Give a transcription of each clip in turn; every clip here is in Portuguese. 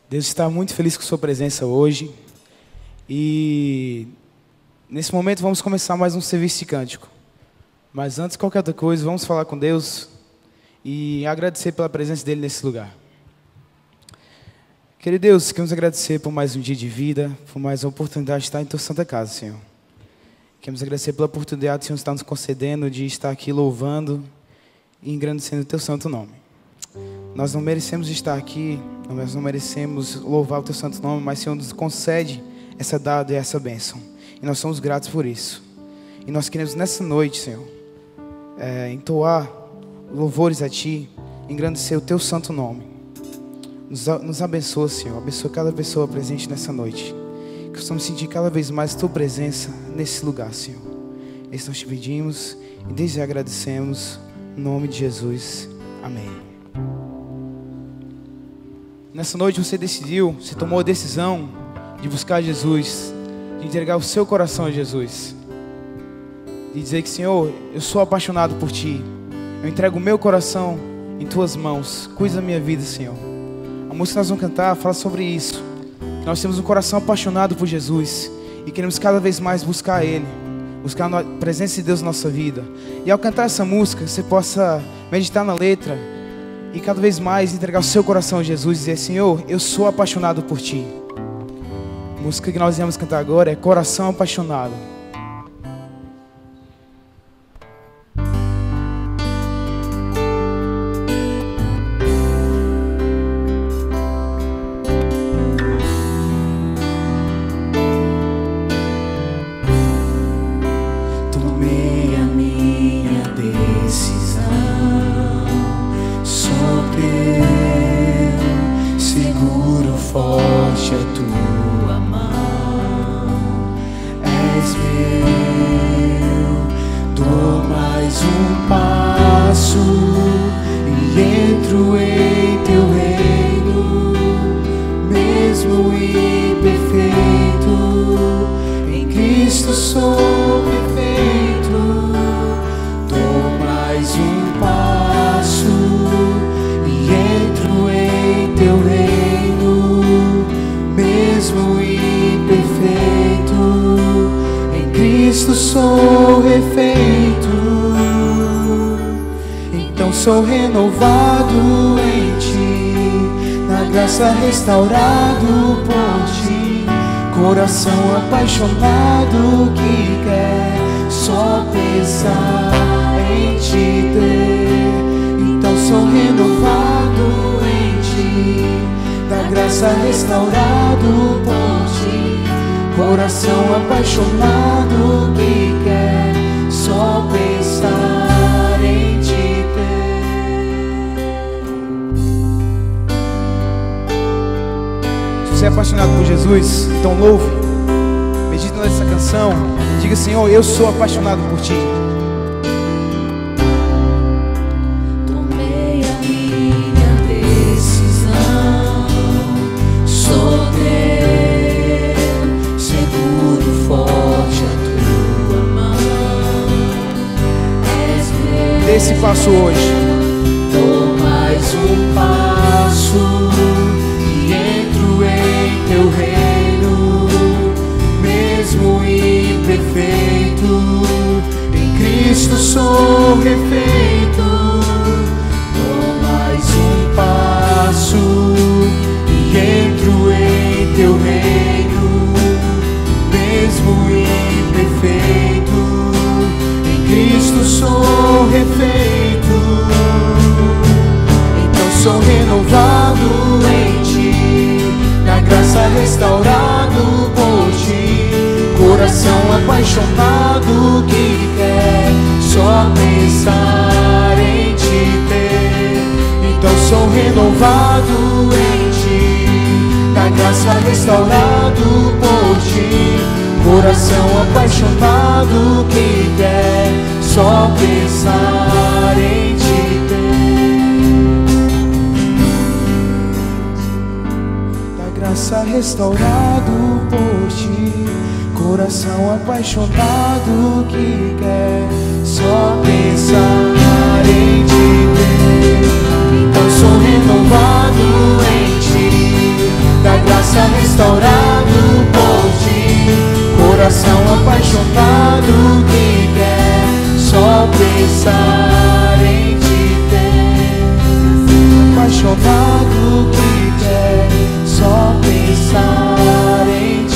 Deus está muito feliz com sua presença hoje. E nesse momento vamos começar mais um serviço de cântico. Mas antes de qualquer outra coisa, vamos falar com Deus e agradecer pela presença dEle nesse lugar. Querido Deus, queremos agradecer por mais um dia de vida, por mais uma oportunidade de estar em Tua Santa Casa, Senhor. Queremos agradecer pela oportunidade que o Senhor está nos concedendo de estar aqui louvando e engrandecendo o Teu santo nome. Nós não merecemos estar aqui, nós não merecemos louvar o Teu santo nome, mas o Senhor nos concede essa dádiva e essa bênção. E nós somos gratos por isso. E nós queremos nessa noite, Senhor, entoar louvores a Ti, engrandecer o Teu santo nome. Nos abençoa, Senhor, abençoa cada pessoa presente nessa noite. Que possamos sentir cada vez mais Tua presença nesse lugar, Senhor. Isso nós te pedimos e desde já agradecemos, em nome de Jesus. Amém. Nessa noite você tomou a decisão de buscar Jesus, de entregar o seu coração a Jesus, de dizer que, Senhor, eu sou apaixonado por Ti, eu entrego o meu coração em Tuas mãos, cuida da minha vida, Senhor. A música que nós vamos cantar fala sobre isso, que nós temos um coração apaixonado por Jesus e queremos cada vez mais buscar Ele, buscar a presença de Deus na nossa vida. E ao cantar essa música, você possa meditar na letra e cada vez mais entregar o seu coração a Jesus e dizer: Senhor, eu sou apaixonado por Ti. A música que nós vamos cantar agora é Coração Apaixonado. Tomei a minha decisão, sou Teu, seguro, forte a Tua mão. És meu, dou mais um passo e entro em Teu reino, mesmo imperfeito, em Cristo sou perfeito. Dou mais um passo e entro em Teu reino, mesmo imperfeito, em Cristo sou refeito. Então sou renovado em Ti, na graça restaurado por Ti, coração apaixonado que quer só pensar em Te ter. Então sou renovado em Ti, na graça restaurado por Ti, coração apaixonado que quer só pensar em Te Se você é apaixonado por Jesus, então louve, medite nessa canção, diga: Senhor, eu sou apaixonado por Ti. Tomei a minha decisão, sou Teu, seguro, forte a Tua mão. És meu, Dê esse passo hoje. dou mais um passo e entro em Teu reino, mesmo imperfeito, em Cristo sou refeito. Dou mais um passo e entro em Teu reino, mesmo imperfeito, em Cristo sou refeito. Então sou renovado em Ti, na graça restaurado por Ti, coração apaixonado que quer só pensar em Te ter. Então sou renovado em Ti, na graça restaurado por Ti, coração apaixonado que quer só pensar em Te ter. Na graça restaurado por Ti, coração apaixonado que quer só pensar em Te ter. Então sou renovado em Ti, pensar em te ter. Apaixonado que quer só pensar em te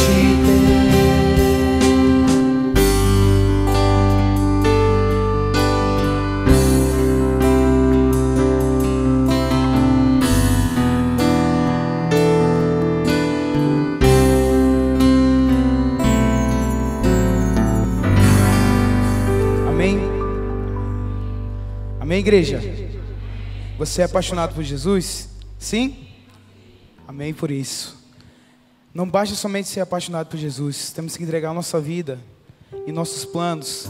Amém, igreja? Você é apaixonado por Jesus? Sim? Amém por isso. Não basta somente ser apaixonado por Jesus. Temos que entregar a nossa vida e nossos planos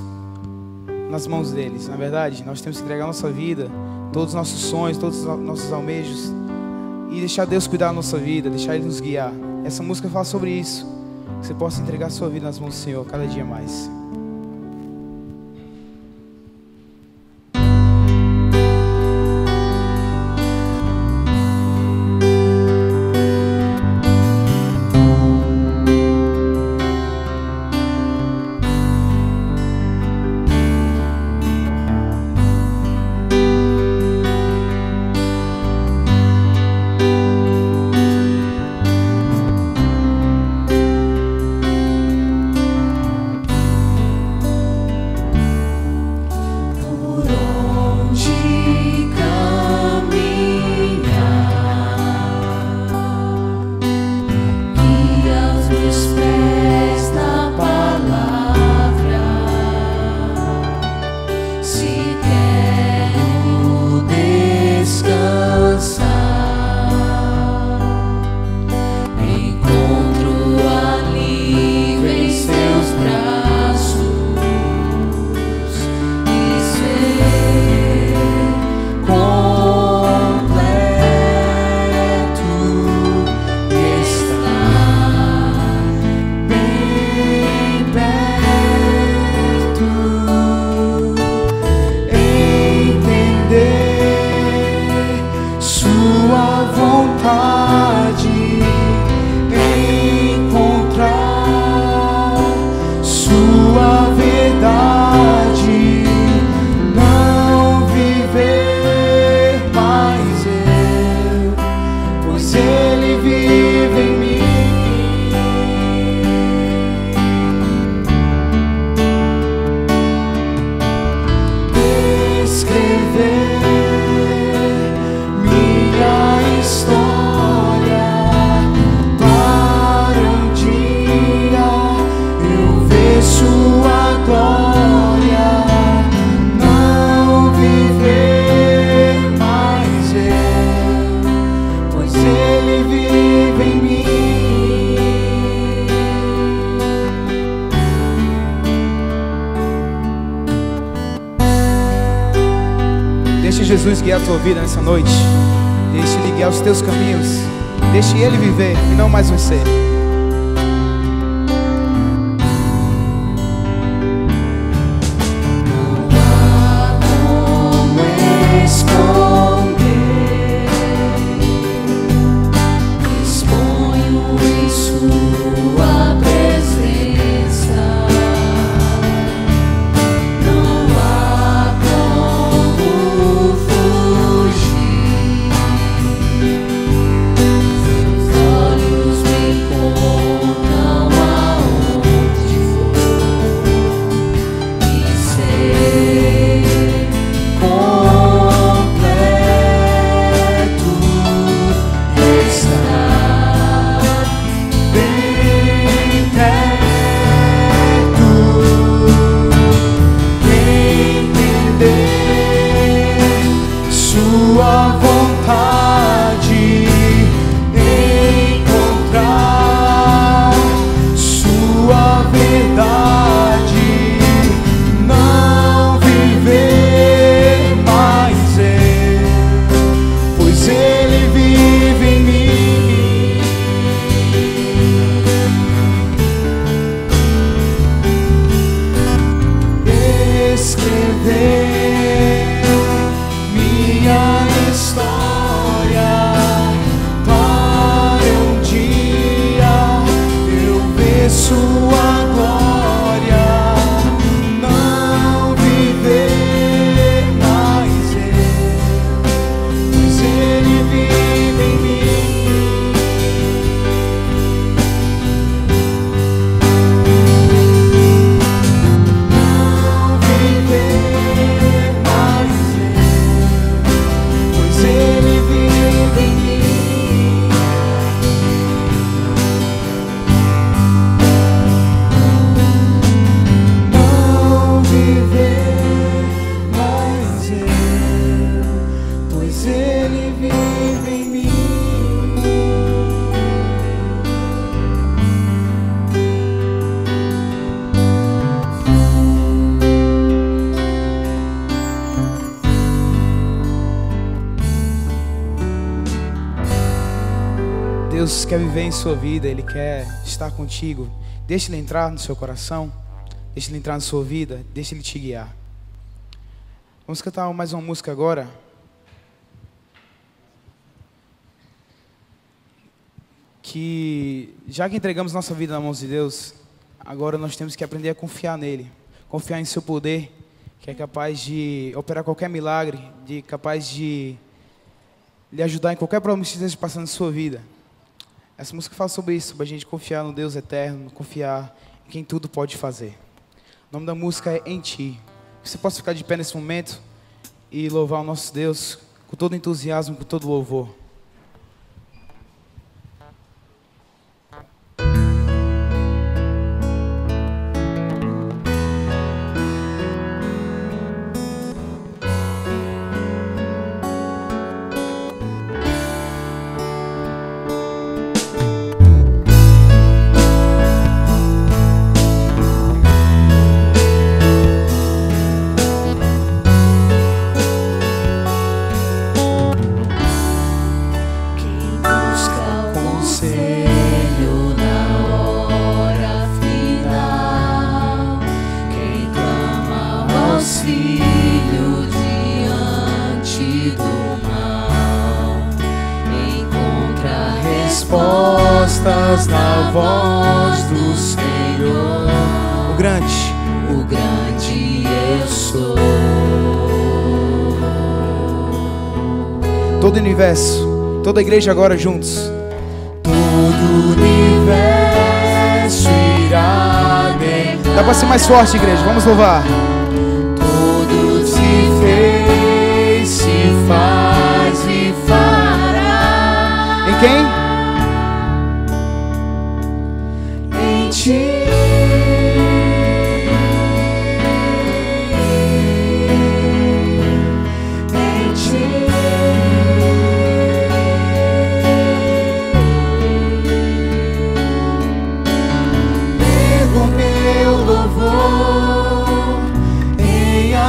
nas mãos deles. Na verdade, nós temos que entregar a nossa vida, todos os nossos sonhos, todos os nossos almejos, e deixar Deus cuidar da nossa vida, deixar Ele nos guiar. Essa música fala sobre isso. Que você possa entregar a sua vida nas mãos do Senhor cada dia mais. Jesus guiar a tua vida nessa noite. Deixe Ele guiar os teus caminhos. Deixe Ele viver e não mais você. Seus olhos me Deus quer viver em sua vida, Ele quer estar contigo. Deixa Ele entrar no seu coração, deixa Ele entrar na sua vida, deixa Ele te guiar. Vamos cantar mais uma música agora. Que já que entregamos nossa vida nas mãos de Deus, agora nós temos que aprender a confiar nele, confiar em seu poder, que é capaz de operar qualquer milagre, capaz de lhe ajudar em qualquer problema que esteja passando na sua vida. Essa música fala sobre isso, sobre a gente confiar no Deus eterno, confiar em quem tudo pode fazer. O nome da música é Em Ti. Que você possa ficar de pé nesse momento e louvar o nosso Deus com todo entusiasmo, com todo louvor. Na voz do Senhor, o grande eu sou. Todo o universo, toda a igreja agora juntos. Todo o universo irá declarar. Dá para ser mais forte, igreja, vamos louvar. Tudo se fez, se faz e fará. Em quem?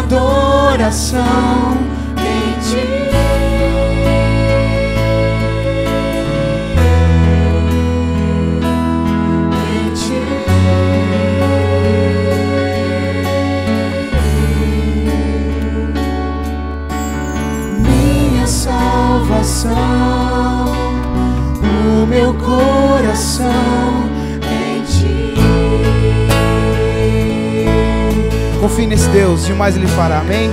Adoração em Ti, em Ti. Minha salvação, o meu coração em Ti. Confie nesse Deus e o mais Ele fará, amém?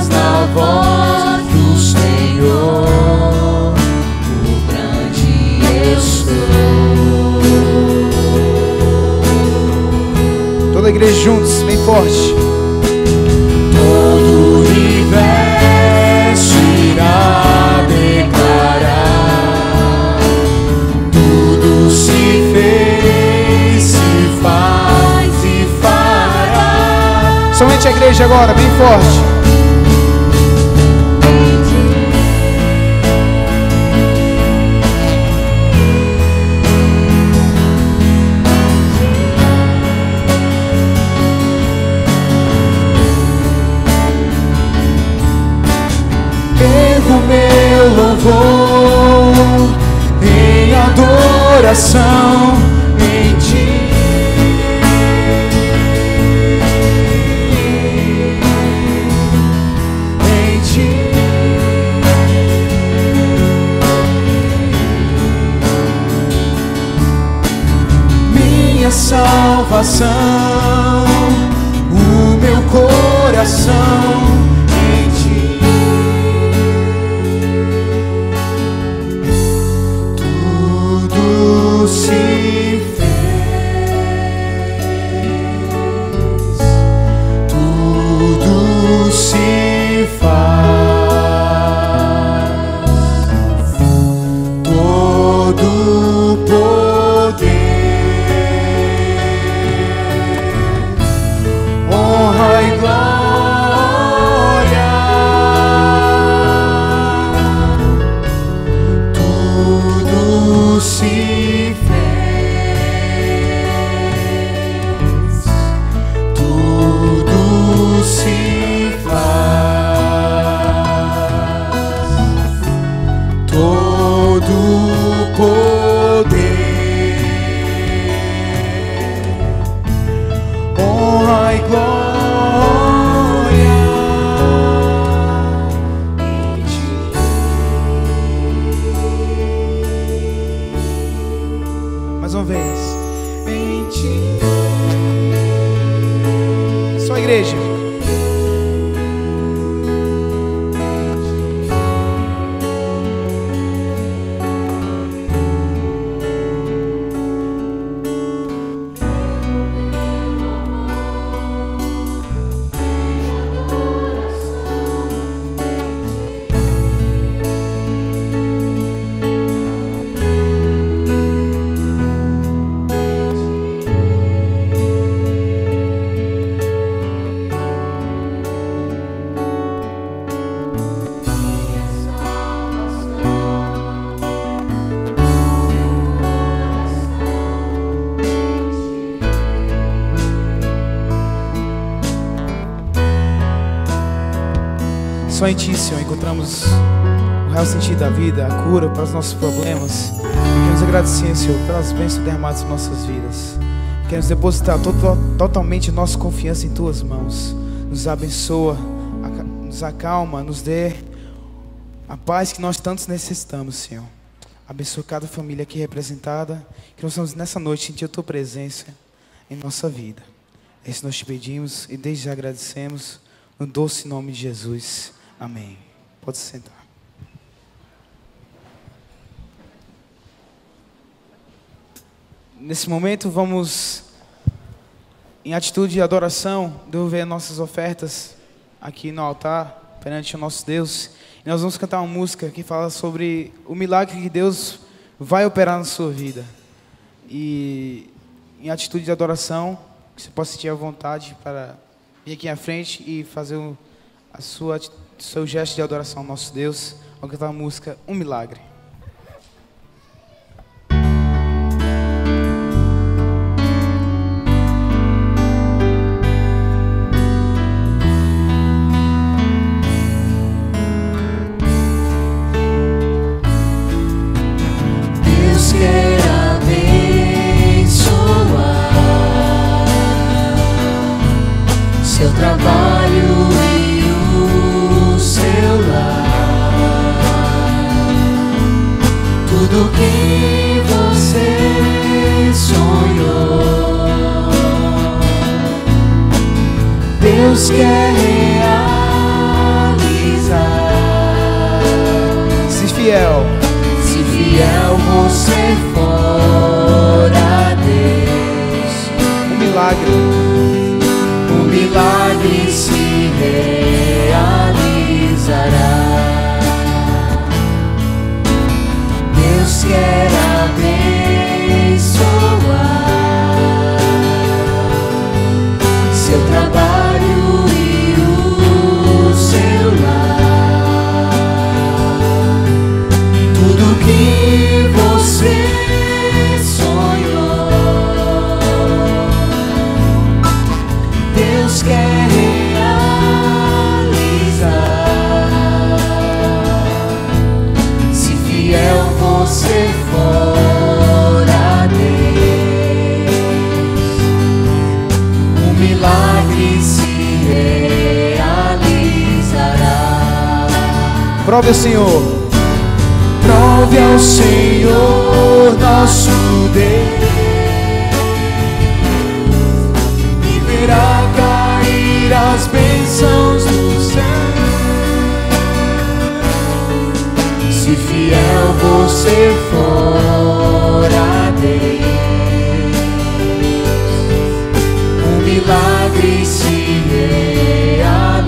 Na voz do Senhor, o grande eu sou. Toda a igreja juntos, bem forte. Todo o universo irá declarar. Tudo se fez, se faz e fará. Somente a igreja agora, bem forte. Meu louvor em adoração em Ti, em Ti. Minha salvação, o meu coração. Se fez, tudo se faz, todo poder, Mais uma vez. Em ti. Só a igreja. Só em Ti, Senhor, encontramos o real sentido da vida, a cura para os nossos problemas. Queremos agradecer, Senhor, pelas bênçãos derramadas em nossas vidas. Queremos depositar totalmente nossa confiança em Tuas mãos. Nos abençoa, nos acalma, nos dê a paz que nós tantos necessitamos, Senhor. Abençoa cada família aqui representada. Que nós vamos nessa noite sentir a Tua presença em nossa vida. É isso que nós te pedimos e desde já agradecemos. No doce nome de Jesus. Amém. Pode se sentar. Nesse momento vamos, em atitude de adoração, devolver nossas ofertas aqui no altar, perante o nosso Deus. E nós vamos cantar uma música que fala sobre o milagre que Deus vai operar na sua vida. E em atitude de adoração, que você possa sentir à vontade para vir aqui à frente e fazer o seu gesto de adoração ao nosso Deus. Vamos cantar a música Um Milagre. Deus quer abençoar seu trabalho e o seu lar. Tudo que você sonhou, Deus quer realizar. Se fiel você for a Deus, um milagre se realizará. Deus quer abençoar seu trabalho e o seu lar. Tudo que você sonhou, Deus quer realizar. Se fiel você for a Deus, um milagre se realizará. Prove ao Senhor. Prove ao Senhor nosso Deus e verá cair as bênçãos do céu. Se fiel você for a Deus, um milagre se realizará.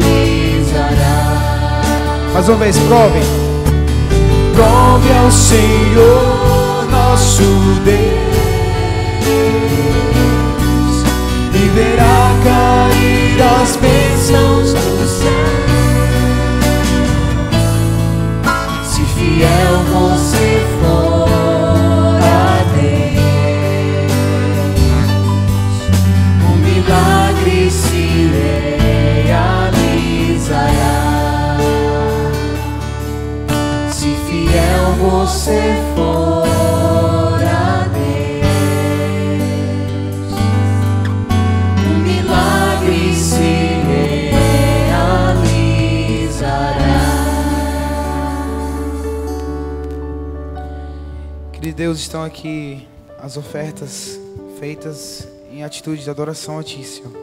Mais uma vez, prove. Prove ao Senhor nosso Deus e verá cair as bênçãos do céu. Se fiel você for a Deus, um milagre se realizará. Você for a Deus, um milagre se realizará. Queridos Deus, estão aqui as ofertas feitas em atitude de adoração a Ti, Senhor.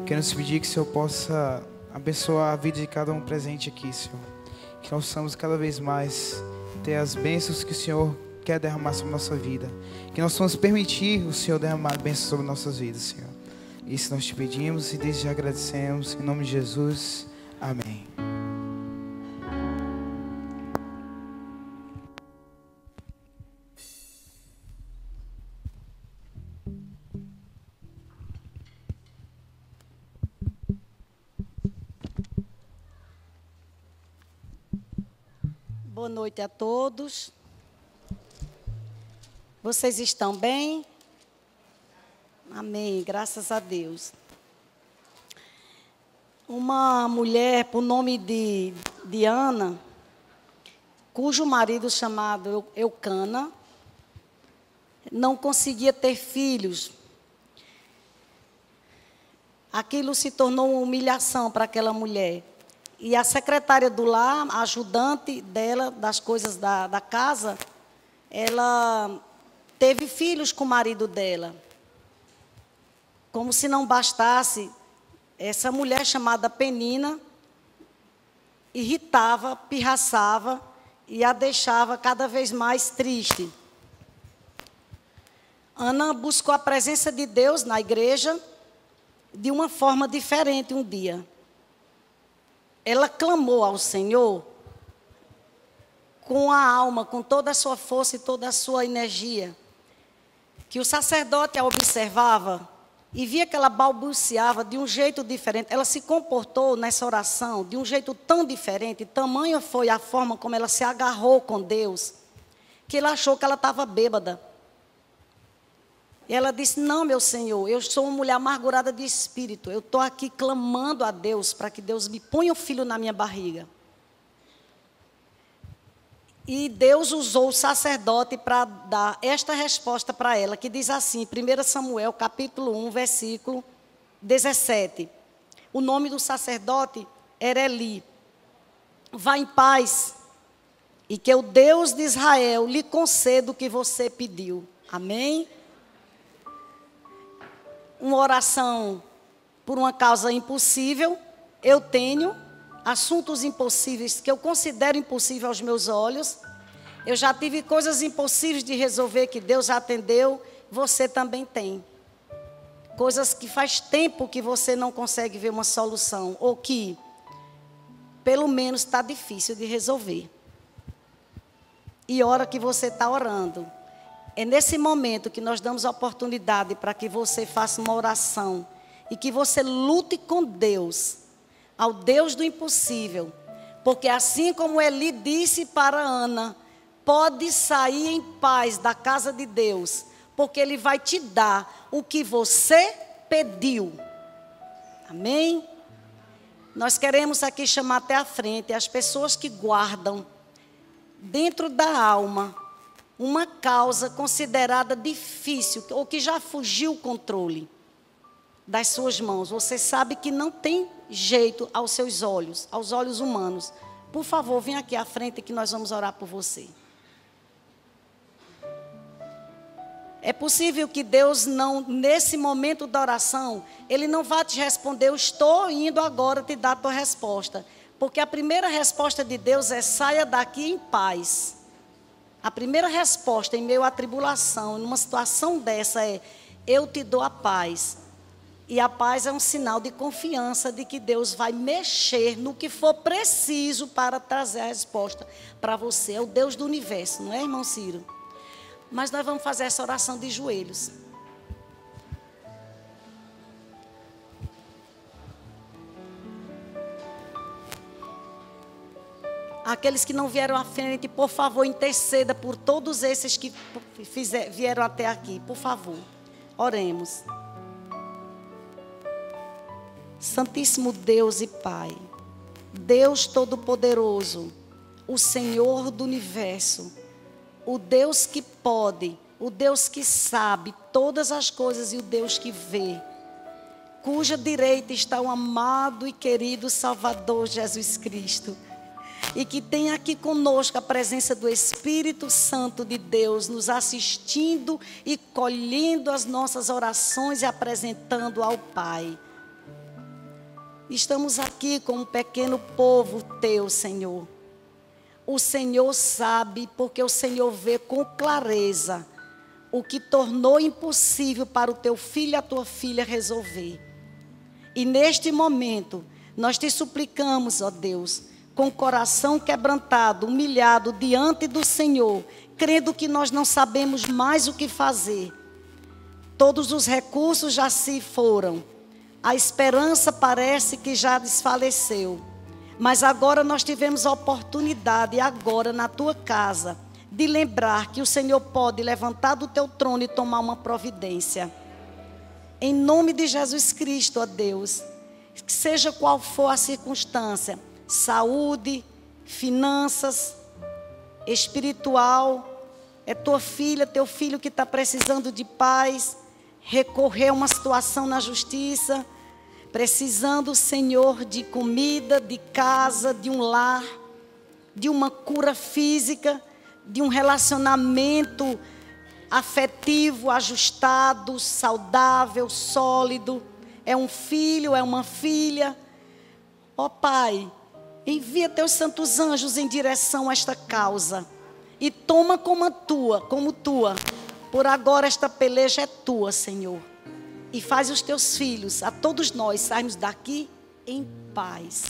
Queremos pedir que o Senhor possa abençoar a vida de cada um presente aqui, Senhor. Que nós possamos cada vez mais ter as bênçãos que o Senhor quer derramar sobre a nossa vida. Que nós possamos permitir o Senhor derramar bênçãos sobre nossas vidas, Senhor. Isso nós te pedimos e desde já agradecemos. Em nome de Jesus. Amém. Boa noite a todos. Vocês estão bem? Amém, graças a Deus. Uma mulher, por nome de Ana, cujo marido chamado Eucana, não conseguia ter filhos. Aquilo se tornou uma humilhação para aquela mulher. E a secretária do lar, a ajudante dela, das coisas da casa, ela teve filhos com o marido dela. Como se não bastasse, essa mulher chamada Penina irritava, pirraçava e a deixava cada vez mais triste. Ana buscou a presença de Deus na igreja de uma forma diferente um dia. Ela clamou ao Senhor com a alma, com toda a sua força e toda a sua energia. Que o sacerdote a observava e via que ela balbuciava de um jeito diferente. Ela se comportou nessa oração de um jeito tão diferente, tamanha foi a forma como ela se agarrou com Deus, que ele achou que ela estava bêbada. E ela disse: não, meu Senhor, eu sou uma mulher amargurada de espírito. Eu estou aqui clamando a Deus para que Deus me ponha um filho na minha barriga. E Deus usou o sacerdote para dar esta resposta para ela, que diz assim, 1 Samuel, capítulo 1, versículo 17. O nome do sacerdote era Eli. Vá em paz, e que o Deus de Israel lhe conceda o que você pediu. Amém? Uma oração por uma causa impossível. Eu tenho assuntos impossíveis que eu considero impossíveis aos meus olhos. Eu já tive coisas impossíveis de resolver que Deus já atendeu. Você também tem. Coisas que faz tempo que você não consegue ver uma solução. Ou que, pelo menos, está difícil de resolver. E hora que você está orando. É nesse momento que nós damos a oportunidade para que você faça uma oração e que você lute com Deus, ao Deus do impossível. Porque assim como Eli disse para Ana, pode sair em paz da casa de Deus, porque Ele vai te dar o que você pediu. Amém? Nós queremos aqui chamar até a frente as pessoas que guardam dentro da alma uma causa considerada difícil, ou que já fugiu o controle das suas mãos. Você sabe que não tem jeito aos seus olhos, aos olhos humanos. Por favor, vem aqui à frente que nós vamos orar por você. É possível que Deus não, nesse momento da oração, Ele não vá te responder: eu estou indo agora te dar a tua resposta. Porque a primeira resposta de Deus é: saia daqui em paz. A primeira resposta em meio à tribulação, numa situação dessa, é: eu te dou a paz. E a paz é um sinal de confiança de que Deus vai mexer no que for preciso para trazer a resposta para você. É o Deus do universo, não é, irmão Ciro? Mas nós vamos fazer essa oração de joelhos. Aqueles que não vieram à frente, por favor, interceda por todos esses que vieram até aqui. Por favor, oremos. Santíssimo Deus e Pai, Deus Todo-Poderoso, o Senhor do Universo, o Deus que pode, o Deus que sabe todas as coisas e o Deus que vê, cuja direita está o amado e querido Salvador Jesus Cristo. e que tenha aqui conosco a presença do Espírito Santo de Deus, nos assistindo e colhendo as nossas orações e apresentando ao Pai. Estamos aqui como um pequeno povo teu, Senhor. O Senhor sabe, porque o Senhor vê com clareza o que tornou impossível para o teu filho e a tua filha resolver. E neste momento, nós te suplicamos, ó Deus, com o coração quebrantado, humilhado diante do Senhor, crendo que nós não sabemos mais o que fazer. Todos os recursos já se foram. A esperança parece que já desfaleceu. Mas agora nós tivemos a oportunidade, agora na tua casa, de lembrar que o Senhor pode levantar do teu trono e tomar uma providência. Em nome de Jesus Cristo, ó Deus, que seja qual for a circunstância, saúde, finanças, espiritual, é tua filha, teu filho que está precisando de paz, recorrer a uma situação na justiça, precisando, Senhor, de comida, de casa, de um lar, de uma cura física, de um relacionamento afetivo, ajustado, saudável, sólido. É um filho, é uma filha. Ó Pai, envia teus santos anjos em direção a esta causa e toma como tua. Por agora esta peleja é tua, Senhor. E faz os teus filhos, a todos nós, sairmos daqui em paz,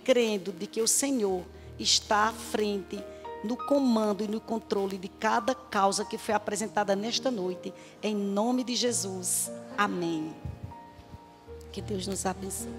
crendo de que o Senhor está à frente, no comando e no controle de cada causa que foi apresentada nesta noite. Em nome de Jesus. Amém. Que Deus nos abençoe.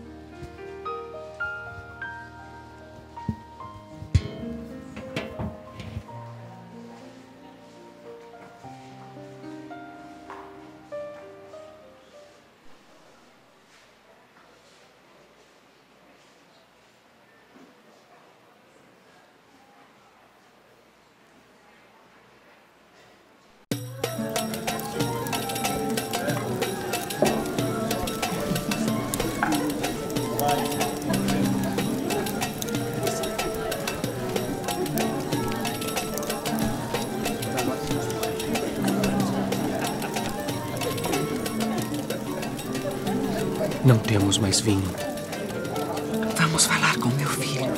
Não temos mais vinho. Vamos falar com meu filho.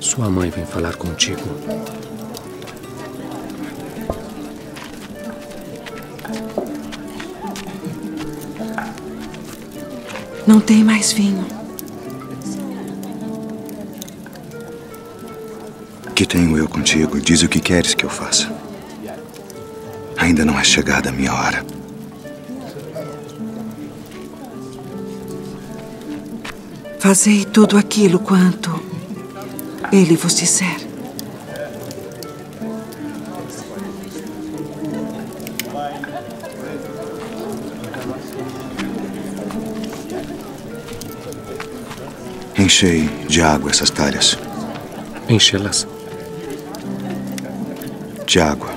Sua mãe vem falar contigo. Não tem mais vinho. Que tenho eu contigo? Diz o que queres que eu faça. Ainda não é chegada a minha hora. Fazei tudo aquilo quanto ele vos disser. Enchei de água essas talhas. Enchê-las. De água.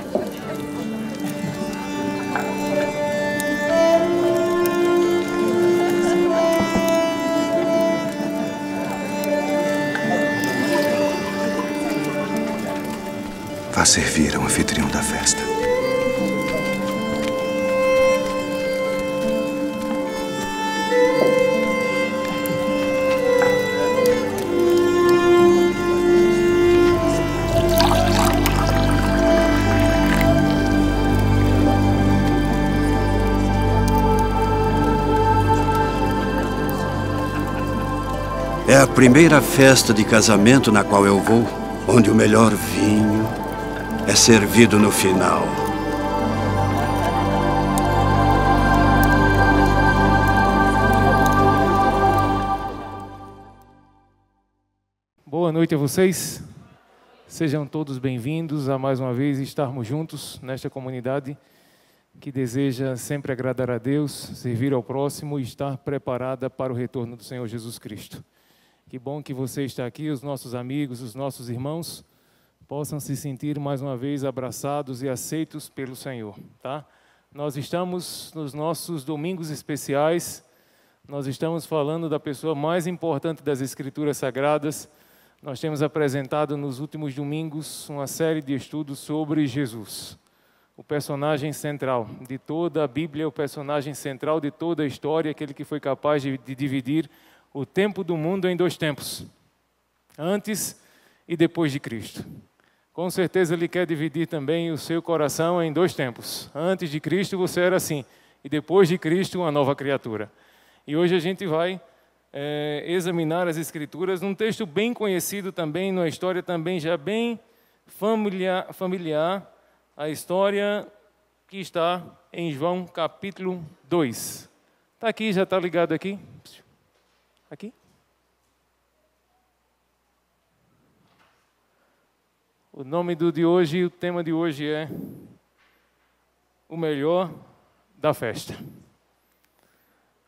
Vá servir ao anfitrião da festa. É a primeira festa de casamento na qual eu vou, onde o melhor vinho é servido no final. Boa noite a vocês. Sejam todos bem-vindos a mais uma vez estarmos juntos nesta comunidade que deseja sempre agradar a Deus, servir ao próximo e estar preparada para o retorno do Senhor Jesus Cristo. Que bom que você está aqui, os nossos amigos, os nossos irmãos possam se sentir mais uma vez abraçados e aceitos pelo Senhor, tá? Nós estamos nos nossos domingos especiais, nós estamos falando da pessoa mais importante das Escrituras Sagradas. Nós temos apresentado nos últimos domingos uma série de estudos sobre Jesus, o personagem central de toda a Bíblia, o personagem central de toda a história, aquele que foi capaz de dividir o tempo do mundo em dois tempos, antes e depois de Cristo. Com certeza Ele quer dividir também o seu coração em dois tempos. Antes de Cristo você era assim, e depois de Cristo uma nova criatura. E hoje a gente vai examinar as Escrituras num texto bem conhecido também, numa história também já bem familiar, a história que está em João capítulo 2. Está aqui, já está ligado aqui? Aqui? O nome de hoje, o tema de hoje é o melhor da festa.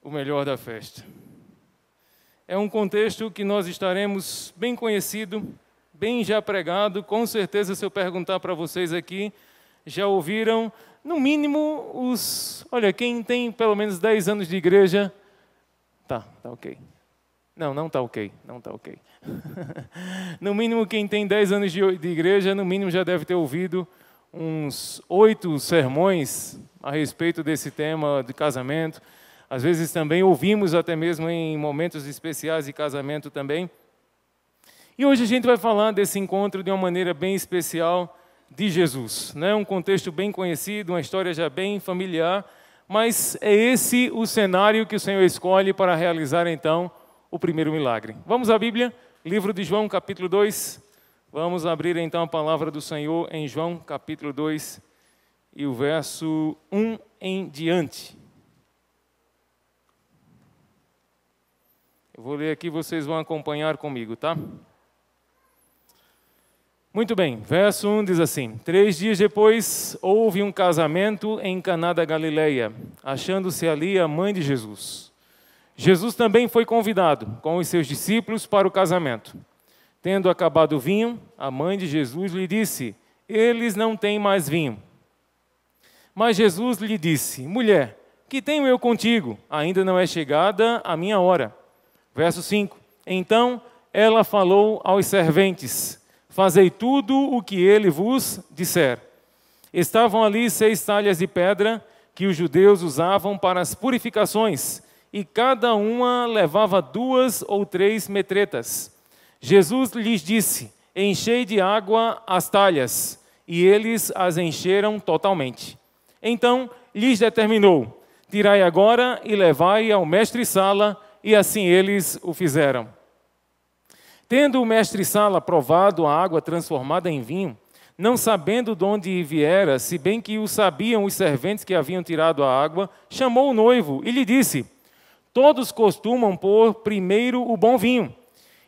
O melhor da festa. É um contexto que nós estaremos bem conhecido, bem já pregado. Com certeza, se eu perguntar para vocês aqui, já ouviram, no mínimo, Olha, quem tem pelo menos 10 anos de igreja... Tá ok. Não está ok, não está ok. No mínimo, quem tem 10 anos de igreja, no mínimo já deve ter ouvido uns 8 sermões a respeito desse tema de casamento. Às vezes também ouvimos até mesmo em momentos especiais de casamento também. E hoje a gente vai falar desse encontro de uma maneira bem especial de Jesus, né? Um contexto bem conhecido, uma história já bem familiar, mas é esse o cenário que o Senhor escolhe para realizar então o primeiro milagre. Vamos à Bíblia, livro de João, capítulo 2. Vamos abrir então a palavra do Senhor em João, capítulo 2, e o verso 1 em diante. Eu vou ler aqui, vocês vão acompanhar comigo, tá? Muito bem, verso 1 diz assim: 3 dias depois, houve um casamento em Caná da Galileia, achando-se ali a mãe de Jesus. Jesus também foi convidado com os seus discípulos para o casamento. Tendo acabado o vinho, a mãe de Jesus lhe disse: eles não têm mais vinho. Mas Jesus lhe disse: mulher, que tenho eu contigo? Ainda não é chegada a minha hora. Verso 5. Então ela falou aos serventes: fazei tudo o que ele vos disser. Estavam ali 6 talhas de pedra que os judeus usavam para as purificações, e cada uma levava 2 ou 3 metretas. Jesus lhes disse: enchei de água as talhas, e eles as encheram totalmente. Então lhes determinou: tirai agora e levai ao mestre-sala, e assim eles o fizeram. Tendo o mestre-sala provado a água transformada em vinho, não sabendo de onde viera, se bem que o sabiam os serventes que haviam tirado a água, chamou o noivo e lhe disse: todos costumam pôr primeiro o bom vinho,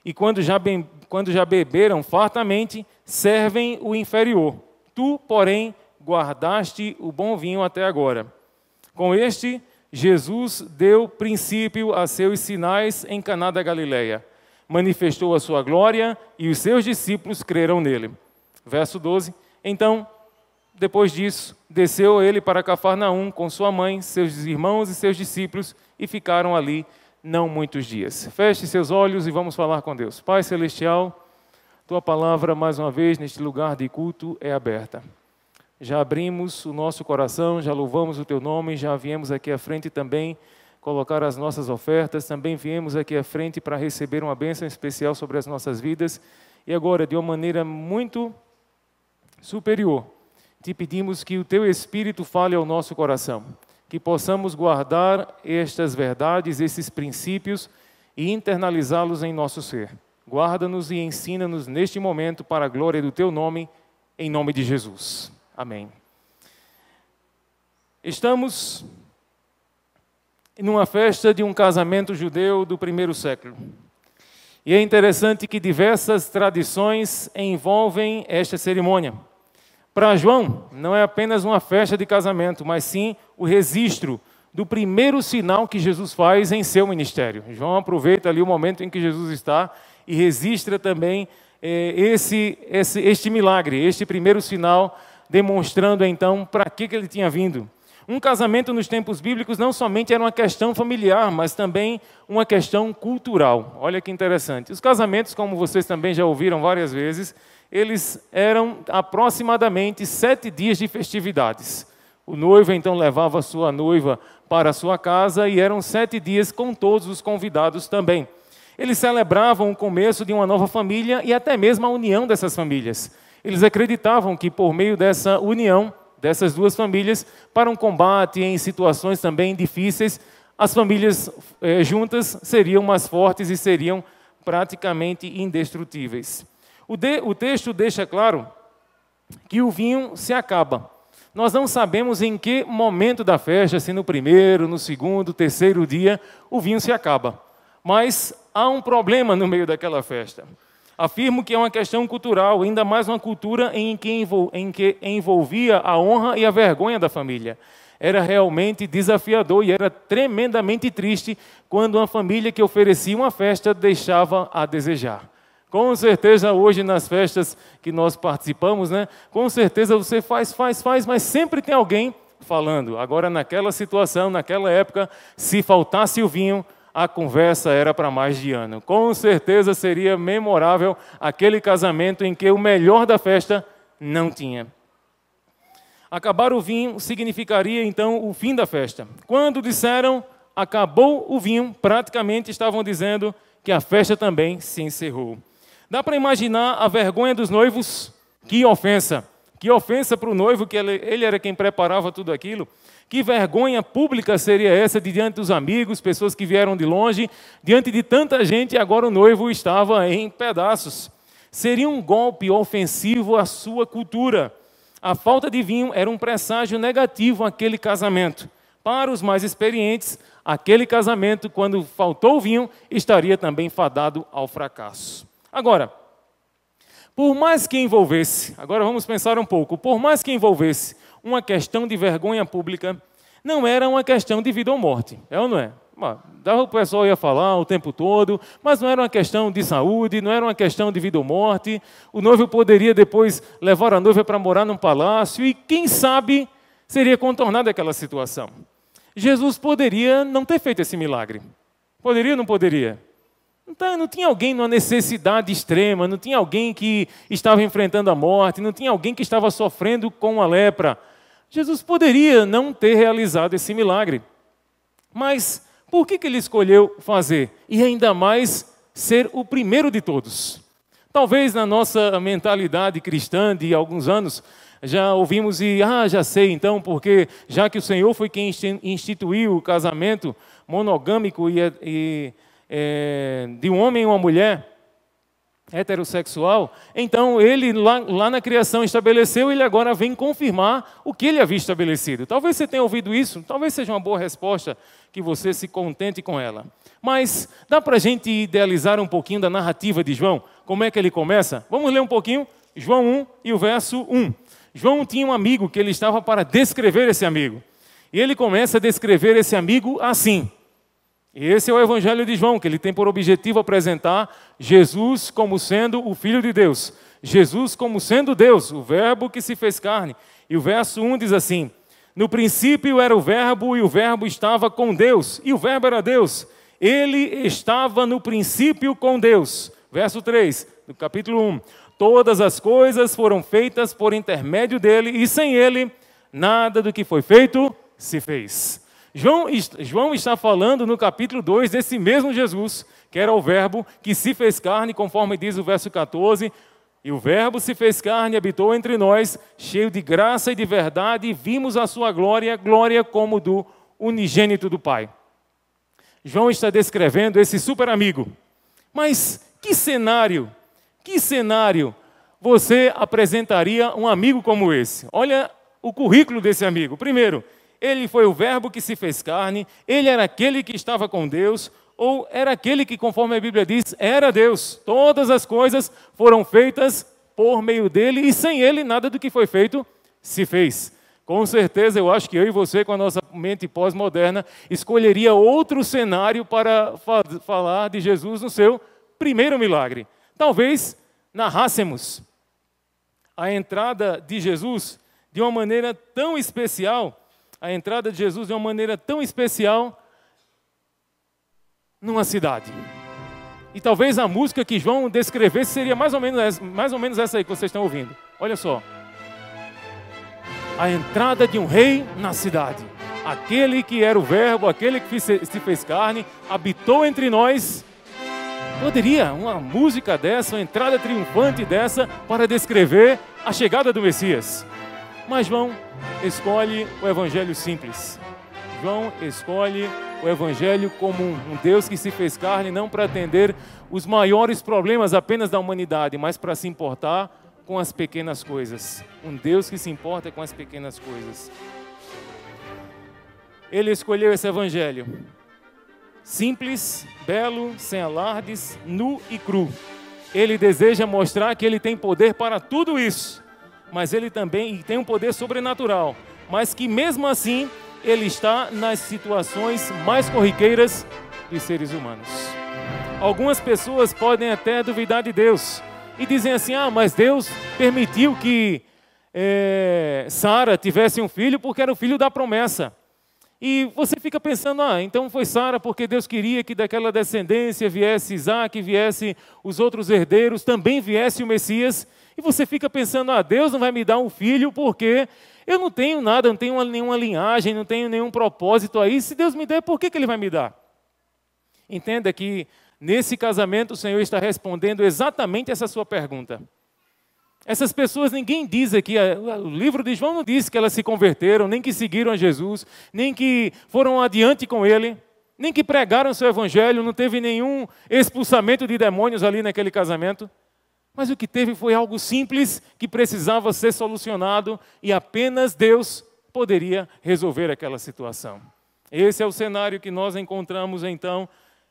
e quando já beberam fartamente, servem o inferior. Tu, porém, guardaste o bom vinho até agora. Com este, Jesus deu princípio a seus sinais em Caná da Galileia. Manifestou a sua glória e os seus discípulos creram nele. Verso 12. Então, depois disso, desceu ele para Cafarnaum com sua mãe, seus irmãos e seus discípulos, e ficaram ali não muitos dias. Feche seus olhos e vamos falar com Deus. Pai Celestial, Tua palavra, mais uma vez, neste lugar de culto, é aberta. Já abrimos o nosso coração, já louvamos o Teu nome, já viemos aqui à frente também colocar as nossas ofertas, também viemos aqui à frente para receber uma bênção especial sobre as nossas vidas. E agora, de uma maneira muito superior, te pedimos que o Teu Espírito fale ao nosso coração, que possamos guardar estas verdades, esses princípios e internalizá-los em nosso ser. Guarda-nos e ensina-nos neste momento para a glória do Teu nome, em nome de Jesus. Amém. Estamos numa festa de um casamento judeu do primeiro século. E é interessante que diversas tradições envolvem esta cerimônia. Para João, não é apenas uma festa de casamento, mas sim o registro do primeiro sinal que Jesus faz em seu ministério. João aproveita ali o momento em que Jesus está e registra também este milagre, este primeiro sinal, demonstrando então para que ele tinha vindo. Um casamento nos tempos bíblicos não somente era uma questão familiar, mas também uma questão cultural. Olha que interessante. Os casamentos, como vocês também já ouviram várias vezes, eles eram aproximadamente 7 dias de festividades. O noivo então levava a sua noiva para a sua casa e eram 7 dias com todos os convidados também. Eles celebravam o começo de uma nova família e até mesmo a união dessas famílias. Eles acreditavam que por meio dessa união dessas duas famílias, para um combate em situações também difíceis, as famílias juntas seriam mais fortes e seriam praticamente indestrutíveis. O texto deixa claro que o vinho se acaba. Nós não sabemos em que momento da festa, se no primeiro, no segundo, terceiro dia, o vinho se acaba. Mas há um problema no meio daquela festa. Afirmo que é uma questão cultural, ainda mais uma cultura em que envolvia a honra e a vergonha da família. Era realmente desafiador e era tremendamente triste quando uma família que oferecia uma festa deixava a desejar. Com certeza hoje nas festas que nós participamos, né? Com certeza você faz, mas sempre tem alguém falando. Agora naquela situação, naquela época, se faltasse o vinho, a conversa era para mais de ano. Com certeza seria memorável aquele casamento em que o melhor da festa não tinha. Acabar o vinho significaria então o fim da festa. Quando disseram acabou o vinho, praticamente estavam dizendo que a festa também se encerrou. Dá para imaginar a vergonha dos noivos? Que ofensa! Que ofensa para o noivo, que ele era quem preparava tudo aquilo. Que vergonha pública seria essa diante dos amigos, pessoas que vieram de longe, diante de tanta gente, e agora o noivo estava em pedaços. Seria um golpe ofensivo à sua cultura. A falta de vinho era um presságio negativo àquele casamento. Para os mais experientes, aquele casamento, quando faltou o vinho, estaria também fadado ao fracasso. Agora, por mais que envolvesse, agora vamos pensar um pouco, por mais que envolvesse uma questão de vergonha pública, não era uma questão de vida ou morte, é ou não é? O pessoal ia falar o tempo todo, mas não era uma questão de saúde, não era uma questão de vida ou morte. O noivo poderia depois levar a noiva para morar num palácio e, quem sabe, seria contornada aquela situação. Jesus poderia não ter feito esse milagre. Poderia ou não poderia? Então, não tinha alguém numa necessidade extrema, não tinha alguém que estava enfrentando a morte, não tinha alguém que estava sofrendo com a lepra. Jesus poderia não ter realizado esse milagre. Mas por que ele escolheu fazer? E ainda mais ser o primeiro de todos. Talvez na nossa mentalidade cristã de alguns anos, já ouvimos já sei então, porque já que o Senhor foi quem instituiu o casamento monogâmico de um homem e uma mulher heterossexual, então ele lá na criação estabeleceu, ele agora vem confirmar o que ele havia estabelecido. Talvez você tenha ouvido isso, talvez seja uma boa resposta, que você se contente com ela. Mas dá para a gente idealizar um pouquinho da narrativa de João? Como é que ele começa? Vamos ler um pouquinho, João 1 e o verso 1. João tinha um amigo que ele estava para descrever esse amigo. E ele começa a descrever esse amigo assim. E esse é o Evangelho de João, que ele tem por objetivo apresentar Jesus como sendo o Filho de Deus. Jesus como sendo Deus, o Verbo que se fez carne. E o verso 1 diz assim: no princípio era o Verbo, e o Verbo estava com Deus, e o Verbo era Deus. Ele estava no princípio com Deus. Verso 3, do capítulo 1. Todas as coisas foram feitas por intermédio dele, e sem ele, nada do que foi feito se fez. João está falando no capítulo 2 desse mesmo Jesus, que era o Verbo que se fez carne, conforme diz o verso 14. E o Verbo se fez carne e habitou entre nós, cheio de graça e de verdade, e vimos a sua glória, glória como do unigênito do Pai. João está descrevendo esse super amigo. Mas que cenário você apresentaria um amigo como esse? Olha o currículo desse amigo. Primeiro, ele foi o Verbo que se fez carne, ele era aquele que estava com Deus, ou era aquele que, conforme a Bíblia diz, era Deus. Todas as coisas foram feitas por meio dele, e sem ele nada do que foi feito se fez. Com certeza, eu acho que eu e você, com a nossa mente pós-moderna, escolheria outro cenário para falar de Jesus no seu primeiro milagre. Talvez narrássemos a entrada de Jesus de uma maneira tão especial, numa cidade. E talvez a música que João descrevesse seria mais ou menos essa aí que vocês estão ouvindo. Olha só. A entrada de um rei na cidade. Aquele que era o Verbo, aquele que se fez carne, habitou entre nós. Poderia uma música dessa, uma entrada triunfante dessa, para descrever a chegada do Messias. Mas João escolhe o evangelho simples. João escolhe o evangelho como um Deus que se fez carne, não para atender os maiores problemas apenas da humanidade, mas para se importar com as pequenas coisas. Um Deus que se importa com as pequenas coisas. Ele escolheu esse evangelho simples, belo, sem alardes, nu e cru. Ele deseja mostrar que ele tem poder para tudo isso, mas ele também tem um poder sobrenatural, mas que mesmo assim ele está nas situações mais corriqueiras dos seres humanos. Algumas pessoas podem até duvidar de Deus e dizem assim: mas Deus permitiu que Sara tivesse um filho porque era o filho da promessa. E você fica pensando, então foi Sara porque Deus queria que daquela descendência viesse Isaac, viesse os outros herdeiros, também viesse o Messias. E você fica pensando, Deus não vai me dar um filho porque eu não tenho nada, não tenho nenhuma linhagem, não tenho nenhum propósito aí. Se Deus me der, por que Ele vai me dar? Entenda que nesse casamento o Senhor está respondendo exatamente essa sua pergunta. Essas pessoas, ninguém diz aqui, o livro de João não diz que elas se converteram, nem que seguiram a Jesus, nem que foram adiante com Ele, nem que pregaram o seu evangelho, não teve nenhum expulsamento de demônios ali naquele casamento. Mas o que teve foi algo simples que precisava ser solucionado e apenas Deus poderia resolver aquela situação. Esse é o cenário que nós encontramos então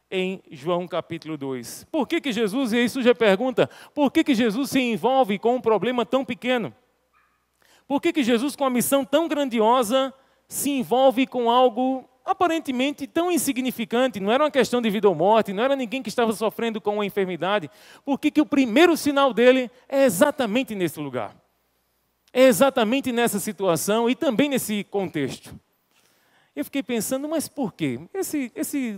em João capítulo 2. Por que Jesus, e isso já pergunta, por que Jesus se envolve com um problema tão pequeno? Por que Jesus, com uma missão tão grandiosa, se envolve com algo aparentemente tão insignificante? Não era uma questão de vida ou morte, não era ninguém que estava sofrendo com uma enfermidade. Por que o primeiro sinal dele é exatamente nesse lugar? É exatamente nessa situação e também nesse contexto. Eu fiquei pensando, mas por quê?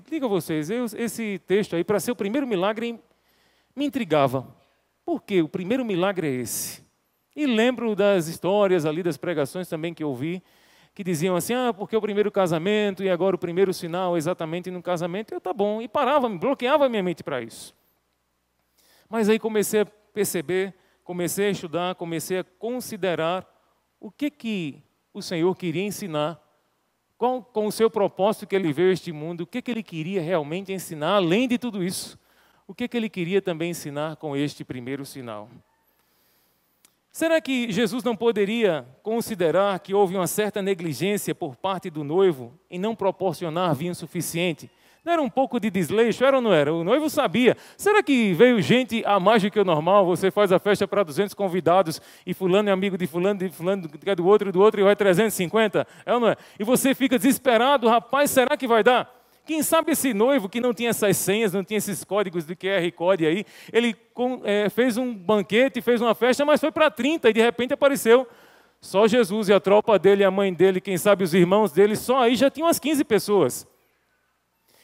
Digo a vocês, esse texto aí, para ser o primeiro milagre, me intrigava. Por quê? O primeiro milagre é esse. E lembro das histórias ali, das pregações também que eu ouvi, que diziam assim, porque o primeiro casamento e agora o primeiro sinal exatamente no casamento. Eu, tá bom, e parava, bloqueava a minha mente para isso. Mas aí comecei a perceber, comecei a estudar, comecei a considerar o que o Senhor queria ensinar com o seu propósito que ele veio a este mundo, o que ele queria realmente ensinar, além de tudo isso, o que ele queria também ensinar com este primeiro sinal. Será que Jesus não poderia considerar que houve uma certa negligência por parte do noivo em não proporcionar vinho suficiente? Não era um pouco de desleixo, era ou não era? O noivo sabia. Será que veio gente a mais do que o normal? Você faz a festa para 200 convidados e fulano é amigo de fulano que é do outro e vai 350? É ou não é? E você fica desesperado, rapaz, será que vai dar? Quem sabe esse noivo que não tinha essas senhas, não tinha esses códigos do QR Code aí, ele fez um banquete, fez uma festa, mas foi para 30 e de repente apareceu só Jesus e a tropa dele, a mãe dele, quem sabe os irmãos dele, só aí já tinham umas 15 pessoas.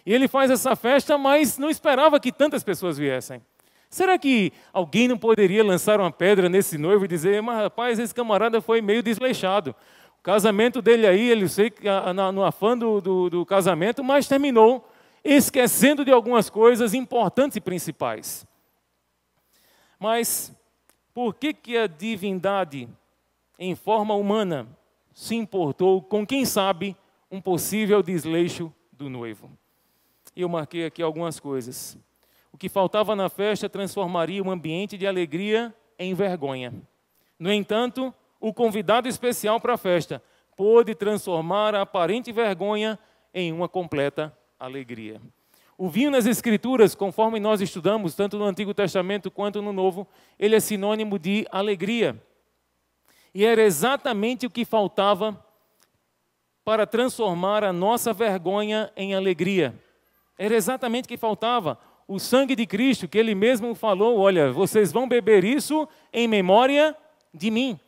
E ele faz essa festa, mas não esperava que tantas pessoas viessem. Será que alguém não poderia lançar uma pedra nesse noivo e dizer, mas rapaz, esse camarada foi meio desleixado. O casamento dele aí, ele sei que no afã do casamento, mas terminou esquecendo de algumas coisas importantes e principais. Mas por que a divindade, em forma humana, se importou com, quem sabe, um possível desleixo do noivo? E eu marquei aqui algumas coisas. O que faltava na festa transformaria um ambiente de alegria em vergonha. No entanto, o convidado especial para a festa pôde transformar a aparente vergonha em uma completa alegria. O vinho nas Escrituras, conforme nós estudamos, tanto no Antigo Testamento quanto no Novo, ele é sinônimo de alegria. E era exatamente o que faltava para transformar a nossa vergonha em alegria. Era exatamente o que faltava. O sangue de Cristo, que Ele mesmo falou, olha, vocês vão beber isso em memória de mim.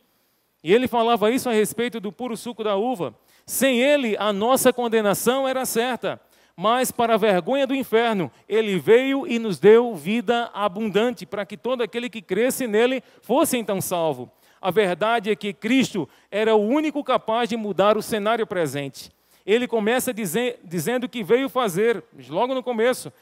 E Ele falava isso a respeito do puro suco da uva. Sem Ele, a nossa condenação era certa. Mas para a vergonha do inferno, Ele veio e nos deu vida abundante, para que todo aquele que cresce nele fosse então salvo. A verdade é que Cristo era o único capaz de mudar o cenário presente. Ele começa dizendo que veio fazer, logo no começo,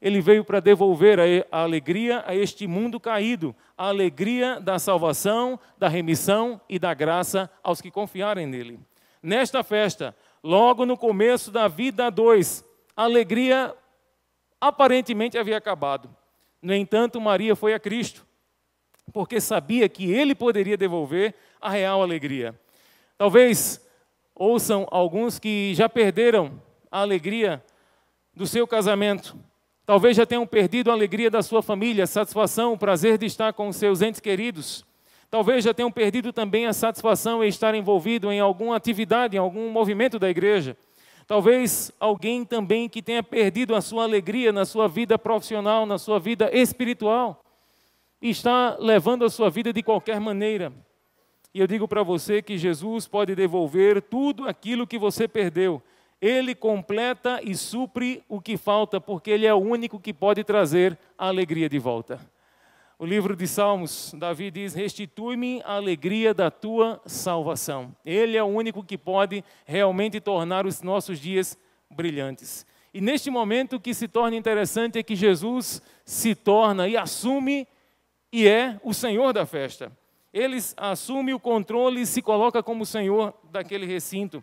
Ele veio para devolver a alegria a este mundo caído, a alegria da salvação, da remissão e da graça aos que confiarem nele. Nesta festa, logo no começo da vida a dois, a alegria aparentemente havia acabado. No entanto, Maria foi a Cristo, porque sabia que Ele poderia devolver a real alegria. Talvez ouçam alguns que já perderam a alegria do seu casamento. Talvez já tenham perdido a alegria da sua família, a satisfação, o prazer de estar com os seus entes queridos. Talvez já tenham perdido também a satisfação em estar envolvido em alguma atividade, em algum movimento da igreja. Talvez alguém também que tenha perdido a sua alegria na sua vida profissional, na sua vida espiritual, e está levando a sua vida de qualquer maneira. E eu digo para você que Jesus pode devolver tudo aquilo que você perdeu. Ele completa e supre o que falta, porque Ele é o único que pode trazer a alegria de volta. O livro de Salmos, Davi diz, restitui-me a alegria da tua salvação. Ele é o único que pode realmente tornar os nossos dias brilhantes. E neste momento o que se torna interessante é que Jesus se torna e assume e é o Senhor da festa. Ele assume o controle e se coloca como Senhor daquele recinto.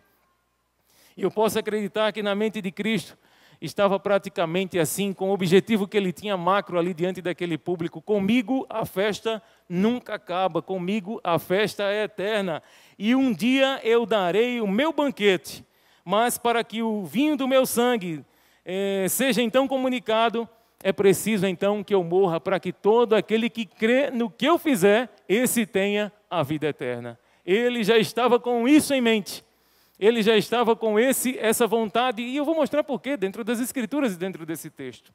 E eu posso acreditar que na mente de Cristo estava praticamente assim, com o objetivo que Ele tinha macro ali diante daquele público. Comigo a festa nunca acaba, comigo a festa é eterna. E um dia eu darei o meu banquete, mas para que o vinho do meu sangue seja então comunicado, é preciso então que eu morra, para que todo aquele que crê no que eu fizer, esse tenha a vida eterna. Ele já estava com isso em mente. Ele já estava com essa vontade, e eu vou mostrar por quê, dentro das Escrituras e dentro desse texto.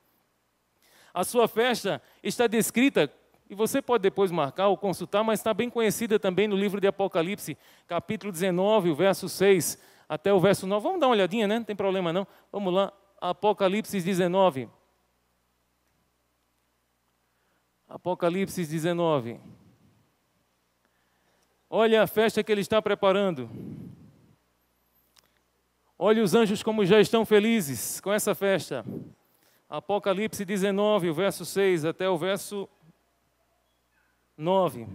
A sua festa está descrita, e você pode depois marcar ou consultar, mas está bem conhecida também no livro de Apocalipse, capítulo 19, o verso 6 até o verso 9. Vamos dar uma olhadinha, né? Não tem problema não. Vamos lá, Apocalipse 19. Apocalipse 19. Olha a festa que ele está preparando. Olha os anjos como já estão felizes com essa festa. Apocalipse 19, o verso 6 até o verso 9.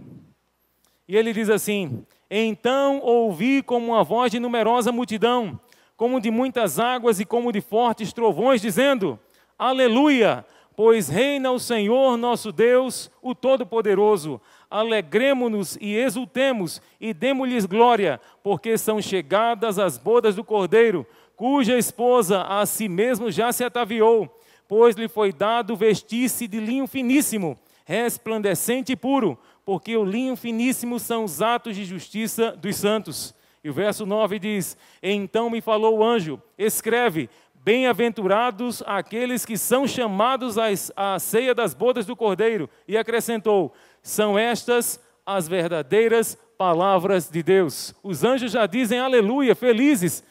E ele diz assim: então ouvi como uma voz de numerosa multidão, como de muitas águas e como de fortes trovões, dizendo: aleluia! Pois reina o Senhor nosso Deus, o Todo-Poderoso. Alegremo-nos e exultemos e demo-lhes glória, porque são chegadas as bodas do Cordeiro, cuja esposa a si mesmo já se ataviou, pois lhe foi dado vestir-se de linho finíssimo, resplandecente e puro, porque o linho finíssimo são os atos de justiça dos santos. E o verso 9 diz: então me falou o anjo, escreve: bem-aventurados aqueles que são chamados à ceia das bodas do Cordeiro. E acrescentou: são estas as verdadeiras palavras de Deus. Os anjos já dizem aleluia, felizes,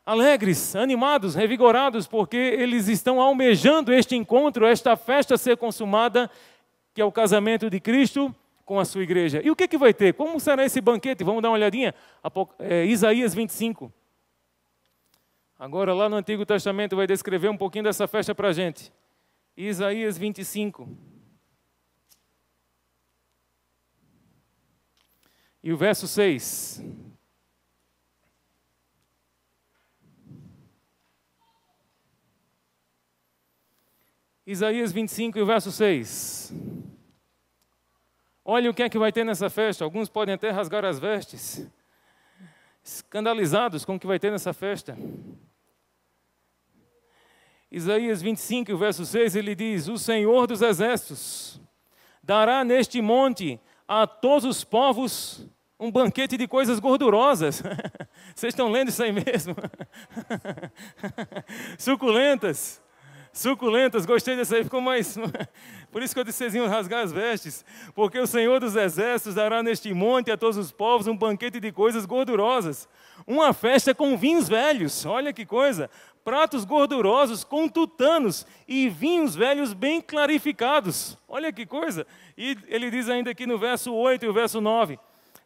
alegres, animados, revigorados, porque eles estão almejando este encontro, esta festa ser consumada, que é o casamento de Cristo com a sua igreja. E o que vai ter? Como será esse banquete? Vamos dar uma olhadinha? Isaías 25. Agora, lá no Antigo Testamento, vai descrever um pouquinho dessa festa para a gente. Isaías 25. E o verso 6. Isaías 25 e o verso 6. Olha o que é que vai ter nessa festa. Alguns podem até rasgar as vestes, escandalizados com o que vai ter nessa festa. Isaías 25, o verso 6, ele diz: o Senhor dos Exércitos dará neste monte a todos os povos Um banquete de coisas gordurosas. Vocês estão lendo isso aí mesmo? Suculentas. Suculentas, gostei dessa aí, ficou mais... Por isso que eu disse que vocês iam rasgar as vestes. Porque o Senhor dos Exércitos dará neste monte a todos os povos um banquete de coisas gordurosas. Uma festa com vinhos velhos, olha que coisa. Pratos gordurosos com tutanos e vinhos velhos bem clarificados. Olha que coisa. E ele diz ainda aqui no verso 8 e o verso 9.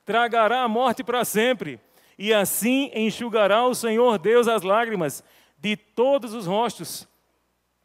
Tragará a morte para sempre, e assim enxugará o Senhor Deus as lágrimas de todos os rostos,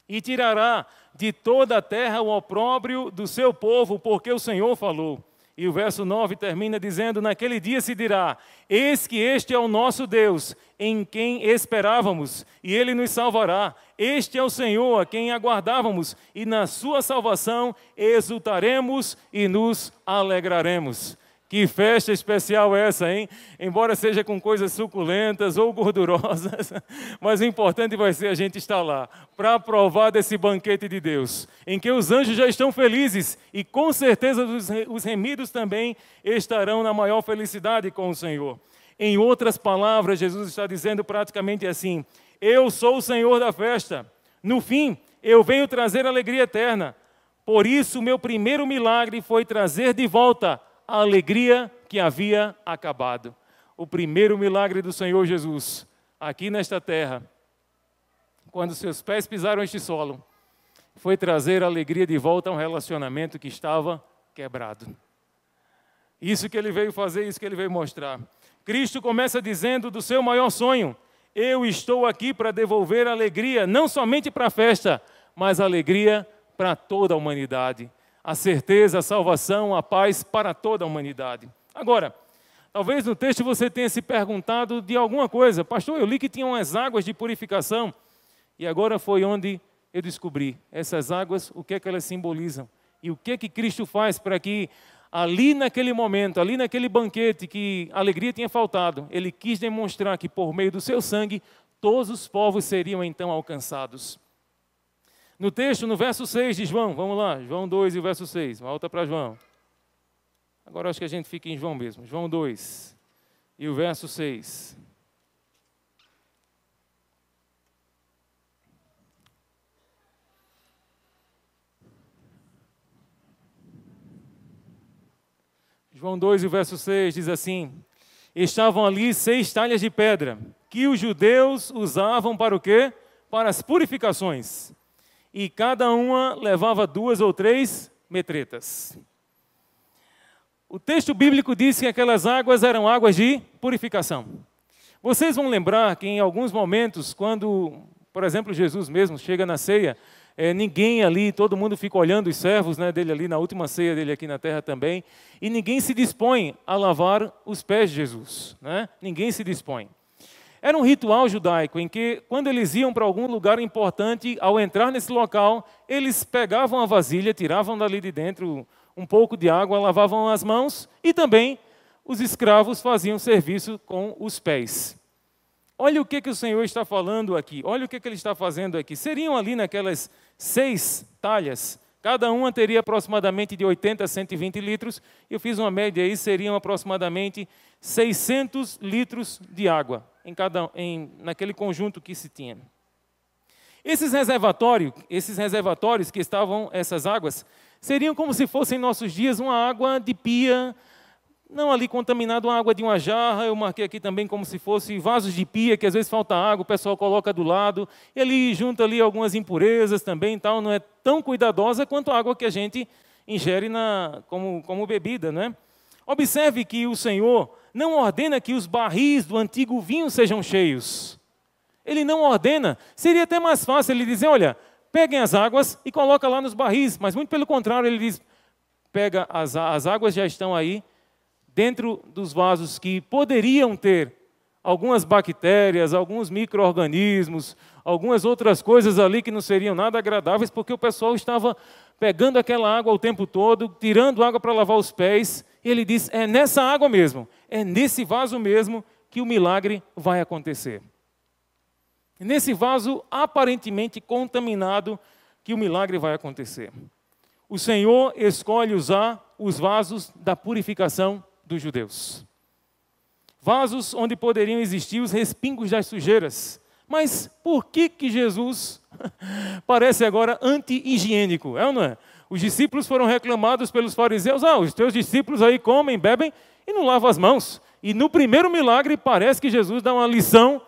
e tirará de toda a terra o opróbrio do seu povo, porque o Senhor falou. E o verso 9 termina dizendo, naquele dia se dirá, eis que este é o nosso Deus, em quem esperávamos, e Ele nos salvará. Este é o Senhor, a quem aguardávamos, e na sua salvação exultaremos e nos alegraremos. Que festa especial essa, hein? Embora seja com coisas suculentas ou gordurosas, mas o importante vai ser a gente estar lá, para provar desse banquete de Deus, em que os anjos já estão felizes e com certeza os remidos também estarão na maior felicidade com o Senhor. Em outras palavras, Jesus está dizendo praticamente assim, eu sou o Senhor da festa, no fim eu venho trazer alegria eterna, por isso o meu primeiro milagre foi trazer de volta a alegria que havia acabado. O primeiro milagre do Senhor Jesus, aqui nesta terra, quando seus pés pisaram este solo, foi trazer a alegria de volta a um relacionamento que estava quebrado. Isso que ele veio fazer, isso que ele veio mostrar. Cristo começa dizendo do seu maior sonho, eu estou aqui para devolver alegria, não somente para a festa, mas alegria para toda a humanidade. A certeza, a salvação, a paz para toda a humanidade. Agora, talvez no texto você tenha se perguntado de alguma coisa. Pastor, eu li que tinham as águas de purificação. E agora foi onde eu descobri. Essas águas, o que é que elas simbolizam? E o que é que Cristo faz para que ali naquele momento, ali naquele banquete que a alegria tinha faltado, Ele quis demonstrar que por meio do seu sangue, todos os povos seriam então alcançados. No texto, no verso 6 de João, vamos lá, João 2 e o verso 6, volta para João. Agora acho que a gente fica em João mesmo, João 2 e o verso 6. João 2 e o verso 6 diz assim, estavam ali 6 talhas de pedra, que os judeus usavam para o quê? Para as purificações. E cada uma levava 2 ou 3 metretas. O texto bíblico diz que aquelas águas eram águas de purificação. Vocês vão lembrar que em alguns momentos, quando, por exemplo, Jesus mesmo chega na ceia, ninguém ali, todo mundo fica olhando os servos, né, dele ali, na última ceia dele aqui na terra também, e ninguém se dispõe a lavar os pés de Jesus. Né? Ninguém se dispõe. Era um ritual judaico em que, quando eles iam para algum lugar importante, ao entrar nesse local, eles pegavam a vasilha, tiravam dali de dentro um pouco de água, lavavam as mãos e também os escravos faziam serviço com os pés. Olha o que o Senhor está falando aqui, olha o que Ele está fazendo aqui. Seriam ali naquelas 6 talhas, cada uma teria aproximadamente de 80 a 120 litros, eu fiz uma média aí, seriam aproximadamente 600 litros de água naquele conjunto que se tinha. Esses reservatórios que estavam, essas águas, seriam como se fossem em nossos dias uma água de pia, não ali contaminada, uma água de uma jarra, eu marquei aqui também como se fosse vasos de pia, que às vezes falta água, o pessoal coloca do lado, e ali junta ali algumas impurezas também, tal, não é tão cuidadosa quanto a água que a gente ingere como bebida, né? Observe que o Senhor não ordena que os barris do antigo vinho sejam cheios. Ele não ordena. Seria até mais fácil ele dizer, olha, peguem as águas e coloca lá nos barris. Mas muito pelo contrário, ele diz, pega as águas já estão aí, dentro dos vasos que poderiam ter algumas bactérias, alguns micro-organismos, algumas outras coisas ali que não seriam nada agradáveis, porque o pessoal estava pegando aquela água o tempo todo, tirando água para lavar os pés, e ele diz, é nessa água mesmo, é nesse vaso mesmo que o milagre vai acontecer. Nesse vaso aparentemente contaminado que o milagre vai acontecer. O Senhor escolhe usar os vasos da purificação dos judeus. Vasos onde poderiam existir os respingos das sujeiras. Mas por que Jesus parece agora anti-higiênico? É ou não é? Os discípulos foram reclamados pelos fariseus. Os teus discípulos aí comem, bebem e não lavam as mãos. E no primeiro milagre parece que Jesus dá uma lição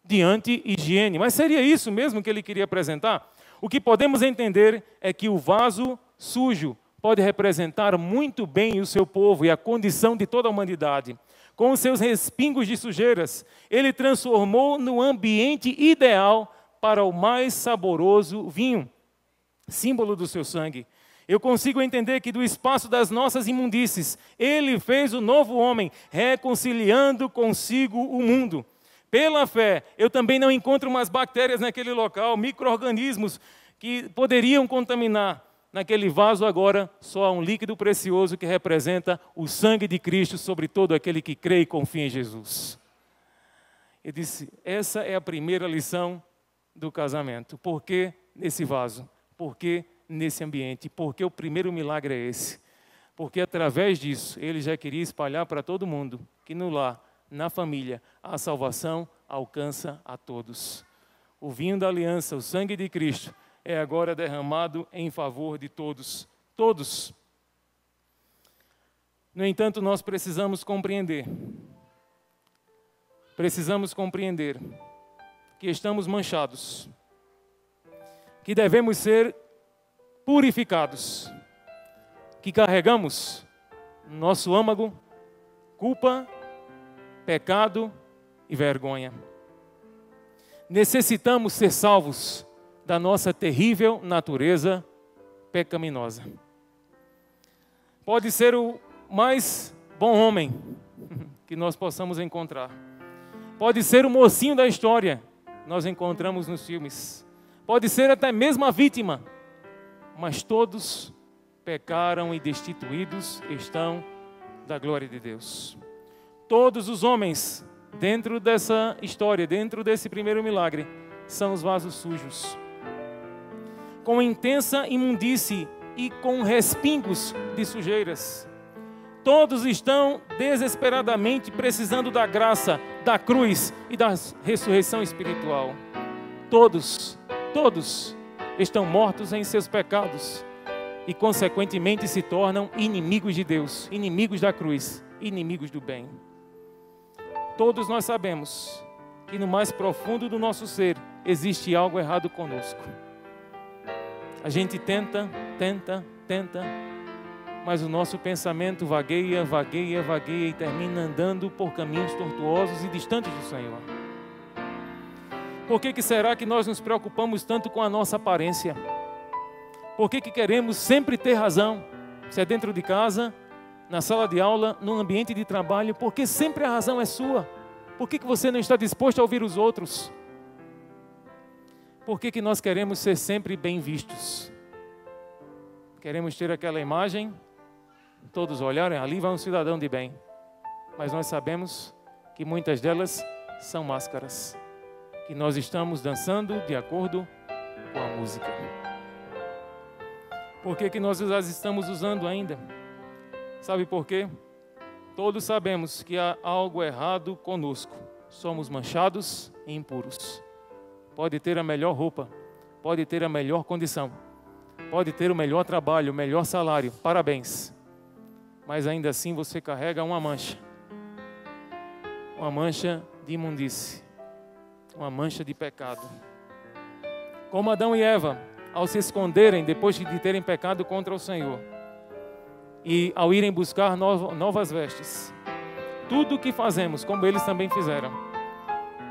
de anti-higiene. Mas seria isso mesmo que ele queria apresentar? O que podemos entender é que o vaso sujo pode representar muito bem o seu povo e a condição de toda a humanidade. Com os seus respingos de sujeiras, ele transformou no ambiente ideal para o mais saboroso vinho, símbolo do seu sangue. Eu consigo entender que do espaço das nossas imundícies, ele fez o novo homem, reconciliando consigo o mundo. Pela fé, eu também não encontro mais bactérias naquele local, micro-organismos que poderiam contaminar. Naquele vaso agora só há um líquido precioso que representa o sangue de Cristo sobre todo aquele que crê e confia em Jesus. Ele disse, essa é a primeira lição do casamento. Por que nesse vaso? Por que nesse ambiente? Porque o primeiro milagre é esse. Porque através disso, ele já queria espalhar para todo mundo que no lar, na família, a salvação alcança a todos. O vinho da aliança, o sangue de Cristo, é agora derramado em favor de todos. Todos. No entanto, nós precisamos compreender que estamos manchados, que devemos ser purificados, que carregamos no nosso âmago culpa, pecado e vergonha. Necessitamos ser salvos da nossa terrível natureza pecaminosa. Pode ser o mais bom homem que nós possamos encontrar. Pode ser o mocinho da história que nós encontramos nos filmes. Pode ser até mesmo a vítima. Mas todos pecaram e destituídos estão da glória de Deus. Todos os homens dentro dessa história, dentro desse primeiro milagre, são os vasos sujos, com intensa imundície e com respingos de sujeiras. Todos estão desesperadamente precisando da graça, da cruz e da ressurreição espiritual. Todos estão mortos em seus pecados e, consequentemente, se tornam inimigos de Deus, inimigos da cruz, inimigos do bem. Todos nós sabemos que no mais profundo do nosso ser existe algo errado conosco. A gente tenta, mas o nosso pensamento vagueia e termina andando por caminhos tortuosos e distantes do Senhor. Por que será que nós nos preocupamos tanto com a nossa aparência? Por que queremos sempre ter razão? Se é dentro de casa, na sala de aula, no ambiente de trabalho, porque sempre a razão é sua? Por que você não está disposto a ouvir os outros? Por que nós queremos ser sempre bem vistos? Queremos ter aquela imagem, todos olharem, ali vai um cidadão de bem. Mas nós sabemos que muitas delas são máscaras, que nós estamos dançando de acordo com a música. Por que nós as estamos usando ainda? Sabe por quê? Todos sabemos que há algo errado conosco. Somos manchados e impuros. Pode ter a melhor roupa, pode ter a melhor condição, pode ter o melhor trabalho, o melhor salário, parabéns. Mas ainda assim você carrega uma mancha de imundície, uma mancha de pecado. Como Adão e Eva, ao se esconderem depois de terem pecado contra o Senhor e ao irem buscar novas vestes, tudo o que fazemos, como eles também fizeram,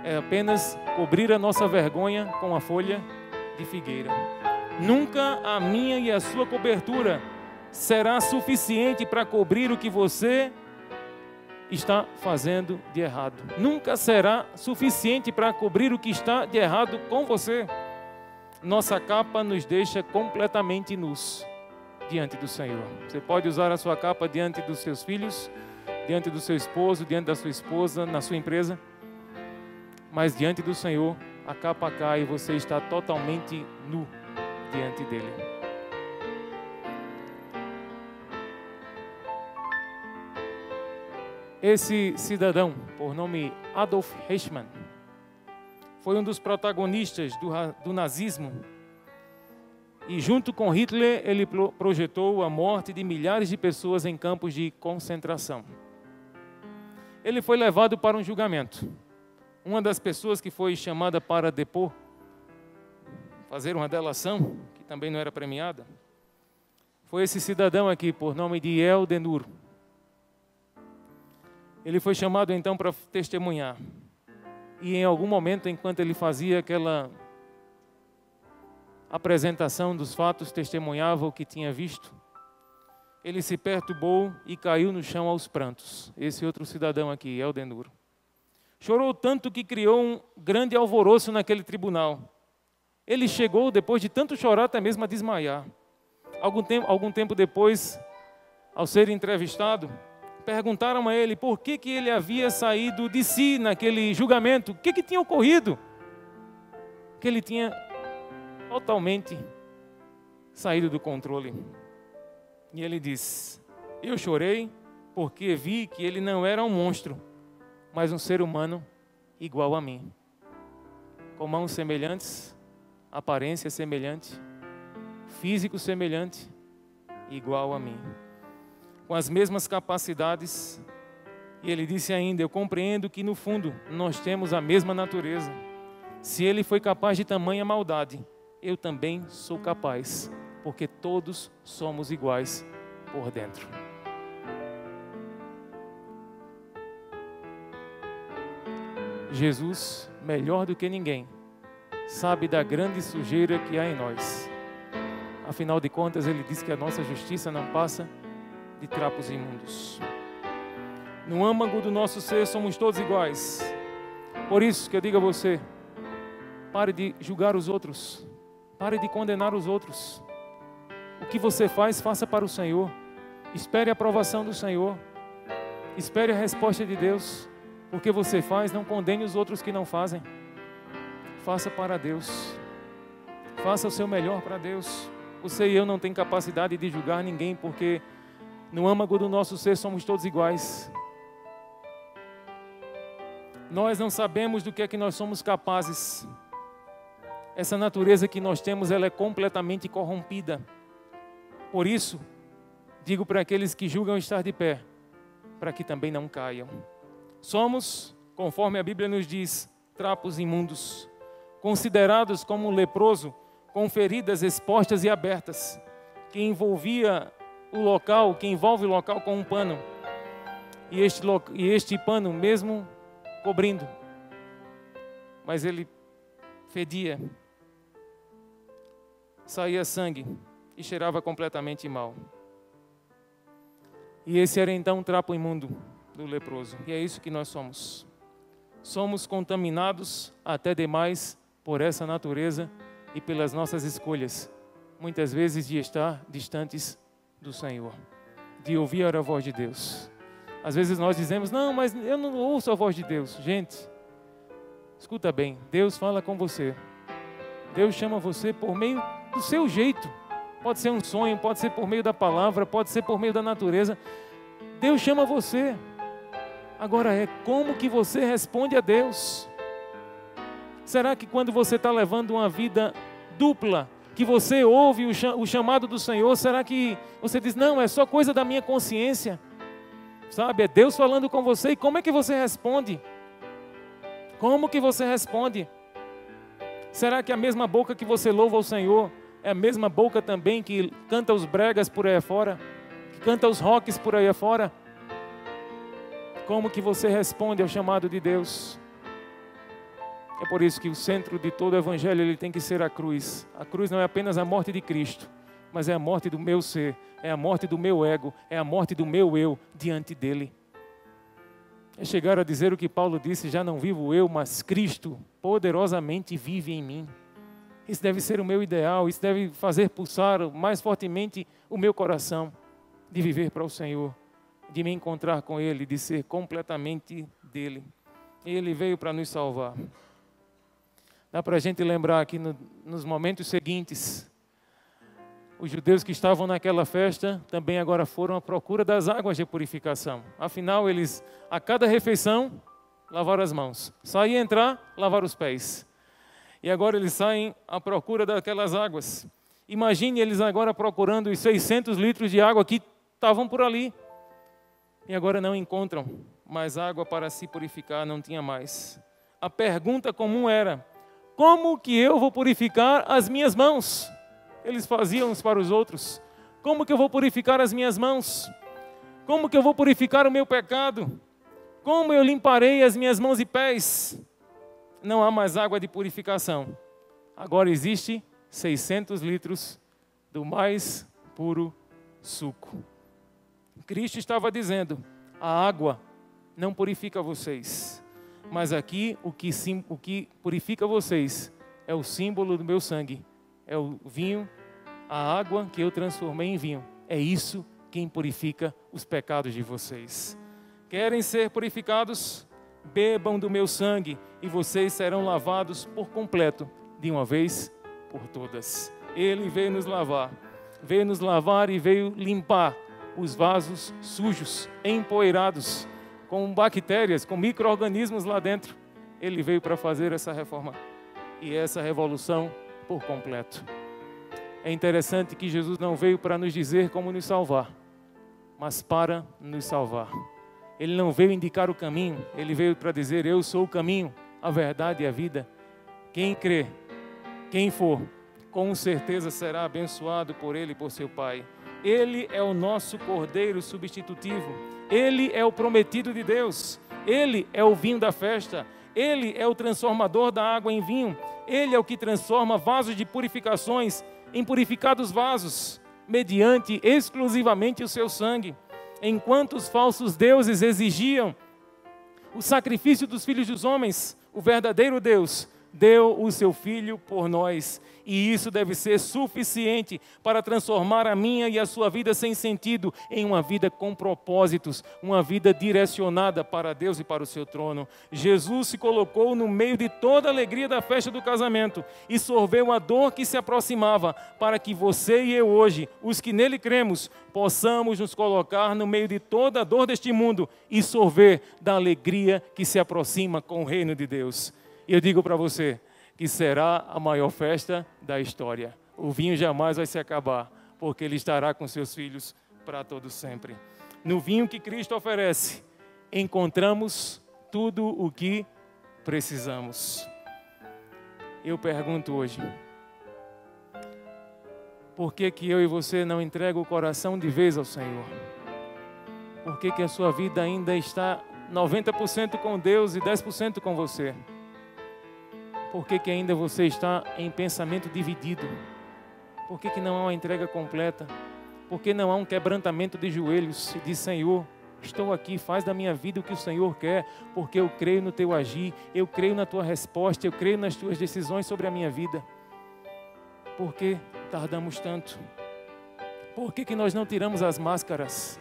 é apenas cobrir a nossa vergonha com a folha de figueira. Nunca a minha e a sua cobertura será suficiente para cobrir o que você está fazendo de errado. Nunca será suficiente para cobrir o que está de errado com você. Nossa capa nos deixa completamente nus diante do Senhor. Você pode usar a sua capa diante dos seus filhos, diante do seu esposo, diante da sua esposa, na sua empresa, mas diante do Senhor, a capa cai e você está totalmente nu diante dele. Esse cidadão, por nome Adolf Eichmann, foi um dos protagonistas do nazismo. E junto com Hitler, ele projetou a morte de milhares de pessoas em campos de concentração. Ele foi levado para um julgamento. Uma das pessoas que foi chamada para depor, fazer uma delação, que também não era premiada, foi esse cidadão aqui, por nome de Eldenur. Ele foi chamado então para testemunhar. E em algum momento, enquanto ele fazia aquela apresentação dos fatos, testemunhava o que tinha visto, ele se perturbou e caiu no chão aos prantos. Esse outro cidadão aqui, Eldenur. Chorou tanto que criou um grande alvoroço naquele tribunal. Ele chegou, depois de tanto chorar, até mesmo a desmaiar. Algum tempo depois, ao ser entrevistado, perguntaram a ele por que ele havia saído de si naquele julgamento. O que tinha ocorrido? Que ele tinha totalmente saído do controle. E ele disse: eu chorei porque vi que ele não era um monstro, mas um ser humano igual a mim. Com mãos semelhantes, aparência semelhante, físico semelhante, igual a mim. Com as mesmas capacidades. E ele disse ainda: eu compreendo que no fundo nós temos a mesma natureza. Se ele foi capaz de tamanha maldade, eu também sou capaz, porque todos somos iguais por dentro. Jesus, melhor do que ninguém, sabe da grande sujeira que há em nós. Afinal de contas, ele diz que a nossa justiça não passa de trapos imundos. No âmago do nosso ser somos todos iguais. Por isso que eu digo a você, pare de julgar os outros. Pare de condenar os outros. O que você faz, faça para o Senhor. Espere a aprovação do Senhor. Espere a resposta de Deus. O que você faz, não condene os outros que não fazem. Faça para Deus. Faça o seu melhor para Deus. Você e eu não temos capacidade de julgar ninguém, porque no âmago do nosso ser somos todos iguais. Nós não sabemos do que é que nós somos capazes. Essa natureza que nós temos, ela é completamente corrompida. Por isso, digo para aqueles que julgam estar de pé, para que também não caiam. Somos, conforme a Bíblia nos diz, trapos imundos, considerados como um leproso, com feridas expostas e abertas, que envolve o local com um pano. E este pano mesmo cobrindo, mas ele fedia, saía sangue e cheirava completamente mal. E esse era então um trapo imundo do leproso. E é isso que nós somos. Somos contaminados até demais por essa natureza e pelas nossas escolhas, muitas vezes de estar distantes do Senhor, de ouvir a voz de Deus. Às vezes nós dizemos: não, mas eu não ouço a voz de Deus. Gente, escuta bem, Deus fala com você. Deus chama você por meio do seu jeito. Pode ser um sonho, pode ser por meio da palavra, pode ser por meio da natureza. Deus chama você. Agora como que você responde a Deus? Será que quando você está levando uma vida dupla, que você ouve o chamado do Senhor, será que você diz: não, é só coisa da minha consciência? Sabe, é Deus falando com você. E como é que você responde? Como que você responde? Será que a mesma boca que você louva ao Senhor é a mesma boca também que canta os bregas por aí afora? Que canta os rocks por aí afora? Como que você responde ao chamado de Deus? É por isso que o centro de todo o evangelho ele tem que ser a cruz. A cruz não é apenas a morte de Cristo, mas é a morte do meu ser, é a morte do meu ego, é a morte do meu eu diante dele. É chegar a dizer o que Paulo disse: já não vivo eu, mas Cristo poderosamente vive em mim. Isso deve ser o meu ideal, isso deve fazer pulsar mais fortemente o meu coração, de viver para o Senhor, de me encontrar com Ele, de ser completamente dele. Ele veio para nos salvar. Dá para a gente lembrar aqui nos momentos seguintes, Os judeus que estavam naquela festa também agora foram à procura das águas de purificação. Afinal, eles, a cada refeição, lavaram as mãos. Só ia entrar, lavar os pés. E agora eles saem à procura daquelas águas. Imagine eles agora procurando os 600 litros de água que estavam por ali. E agora não encontram mais água para se purificar, não tinha mais. A pergunta comum era: como que eu vou purificar as minhas mãos? Eles faziam uns para os outros. Como que eu vou purificar as minhas mãos? Como que eu vou purificar o meu pecado? Como eu limparei as minhas mãos e pés? Não há mais água de purificação. Agora existe 600 litros do mais puro suco. Cristo estava dizendo: a água não purifica vocês, mas aqui o que purifica vocês é o símbolo do meu sangue, é o vinho, a água que eu transformei em vinho. É isso quem purifica os pecados de vocês. Querem ser purificados? Bebam do meu sangue e vocês serão lavados por completo, de uma vez por todas. Ele veio nos lavar e veio limpar os vasos sujos, empoeirados, com bactérias, com micro-organismos lá dentro. Ele veio para fazer essa reforma e essa revolução por completo. É interessante que Jesus não veio para nos dizer como nos salvar, mas para nos salvar. Ele não veio indicar o caminho, ele veio para dizer: eu sou o caminho, a verdade e a vida. Quem crê, quem for, com certeza será abençoado por ele e por seu Pai. Ele é o nosso Cordeiro substitutivo. Ele é o prometido de Deus. Ele é o vinho da festa. Ele é o transformador da água em vinho. Ele é o que transforma vasos de purificações em purificados vasos, mediante exclusivamente o seu sangue. Enquanto os falsos deuses exigiam o sacrifício dos filhos dos homens, o verdadeiro Deus deu o seu Filho por nós. E isso deve ser suficiente para transformar a minha e a sua vida sem sentido em uma vida com propósitos, uma vida direcionada para Deus e para o seu trono. Jesus se colocou no meio de toda a alegria da festa do casamento e sorveu a dor que se aproximava, para que você e eu hoje, os que nele cremos, possamos nos colocar no meio de toda a dor deste mundo e sorver da alegria que se aproxima com o reino de Deus. E eu digo para você que será a maior festa da história. O vinho jamais vai se acabar, porque ele estará com seus filhos para todo sempre. No vinho que Cristo oferece, encontramos tudo o que precisamos. Eu pergunto hoje: por que que eu e você não entregam o coração de vez ao Senhor? Por que que a sua vida ainda está 90% com Deus e 10% com você? Por que que ainda você está em pensamento dividido? Por que que não há uma entrega completa? Por que não há um quebrantamento de joelhos e diz: Senhor, estou aqui, faz da minha vida o que o Senhor quer, porque eu creio no teu agir, eu creio na tua resposta, eu creio nas tuas decisões sobre a minha vida. Por que tardamos tanto? Por que que nós não tiramos as máscaras?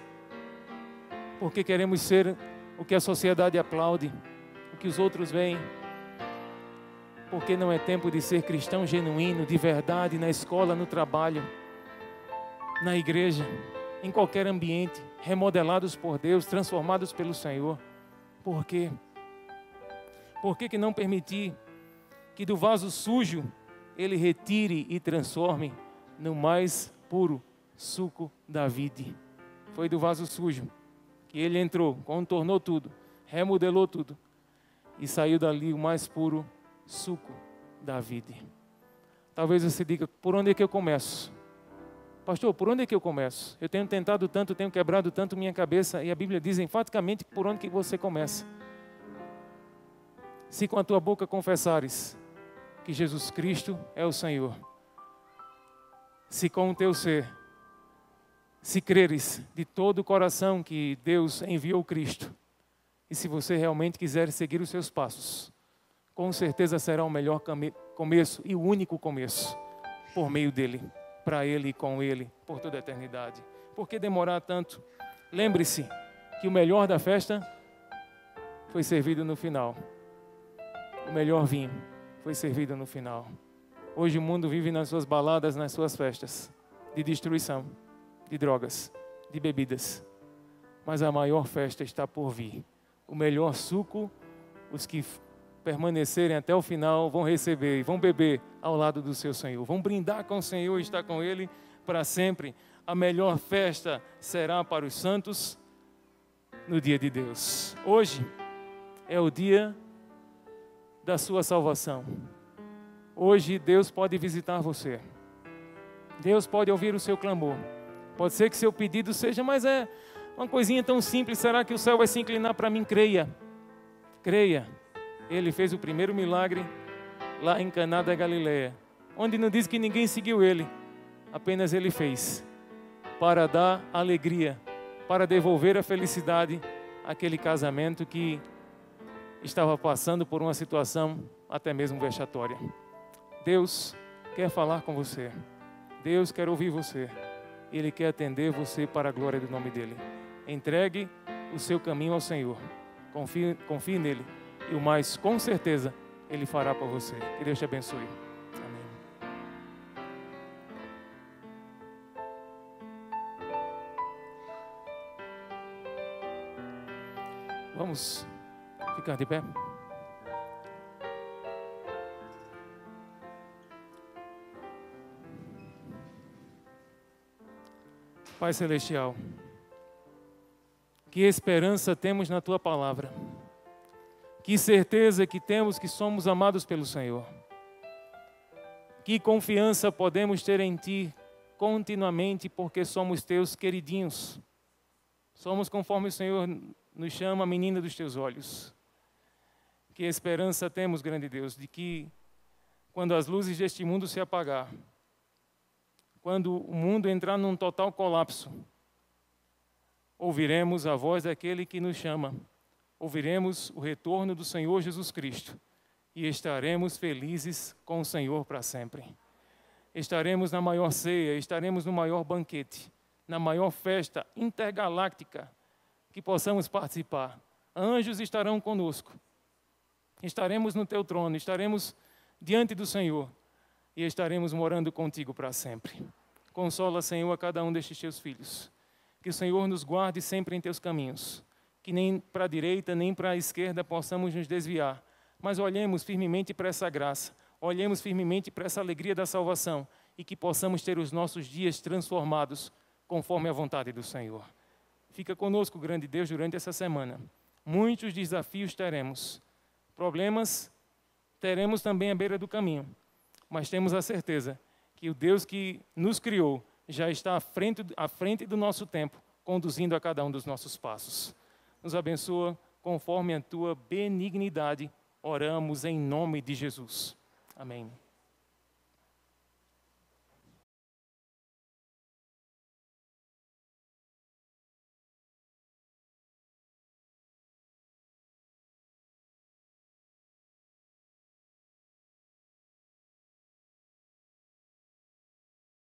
Por que queremos ser o que a sociedade aplaude, o que os outros veem? Porque não é tempo de ser cristão genuíno, de verdade, na escola, no trabalho, na igreja, em qualquer ambiente, remodelados por Deus, transformados pelo Senhor. Por quê? Por que que não permitir que do vaso sujo Ele retire e transforme no mais puro suco da vida? Foi do vaso sujo que Ele entrou, contornou tudo, remodelou tudo e saiu dali o mais puro suco da vida. Talvez você diga: por onde é que eu começo? Pastor, por onde é que eu começo? Eu tenho tentado tanto, tenho quebrado tanto minha cabeça, e a Bíblia diz enfaticamente por onde que você começa. Se com a tua boca confessares que Jesus Cristo é o Senhor, se com o teu ser, se creres de todo o coração que Deus enviou Cristo, e se você realmente quiser seguir os seus passos, com certeza será o melhor começo e o único começo, por meio dele, para ele e com ele, por toda a eternidade. Por que demorar tanto? Lembre-se que o melhor da festa foi servido no final. O melhor vinho foi servido no final. Hoje o mundo vive nas suas baladas, nas suas festas. de destruição, de drogas, de bebidas. Mas a maior festa está por vir. O melhor suco, os que permanecerem até o final vão receber e vão beber ao lado do seu Senhor. Vão brindar com o Senhor e estar com Ele para sempre. A melhor festa será para os santos no dia de Deus. Hoje é o dia da sua salvação. Hoje Deus pode visitar você. Deus pode ouvir o seu clamor. Pode ser que seu pedido seja, mas é uma coisinha tão simples. Será que o céu vai se inclinar para mim? Creia. Creia. Ele fez o primeiro milagre lá em Caná da Galileia, onde não diz que ninguém seguiu ele. Apenas ele fez para dar alegria, para devolver a felicidade àquele casamento que estava passando por uma situação até mesmo vexatória. Deus quer falar com você. Deus quer ouvir você. Ele quer atender você para a glória do nome dEle. Entregue o seu caminho ao Senhor. Confie nele. E o mais, com certeza, Ele fará para você. Que Deus te abençoe. Amém. Vamos ficar de pé? Pai Celestial, que esperança temos na Tua Palavra. Que certeza que temos que somos amados pelo Senhor. Que confiança podemos ter em Ti continuamente, porque somos Teus queridinhos. Somos, conforme o Senhor nos chama, a menina dos Teus olhos. Que esperança temos, grande Deus, de que quando as luzes deste mundo se apagar, quando o mundo entrar num total colapso, ouviremos a voz daquele que nos chama. Ouviremos o retorno do Senhor Jesus Cristo e estaremos felizes com o Senhor para sempre. Estaremos na maior ceia, estaremos no maior banquete, na maior festa intergaláctica que possamos participar. Anjos estarão conosco. Estaremos no Teu trono, estaremos diante do Senhor e estaremos morando contigo para sempre. Consola, Senhor, a cada um destes Teus filhos. Que o Senhor nos guarde sempre em Teus caminhos. Que nem para a direita, nem para a esquerda possamos nos desviar, mas olhemos firmemente para essa graça, olhemos firmemente para essa alegria da salvação e que possamos ter os nossos dias transformados conforme a vontade do Senhor. Fica conosco, grande Deus, durante essa semana. Muitos desafios teremos, problemas teremos também à beira do caminho, mas temos a certeza que o Deus que nos criou já está à frente do nosso tempo, conduzindo a cada um dos nossos passos. Nos abençoa conforme a Tua benignidade. Oramos em nome de Jesus. Amém.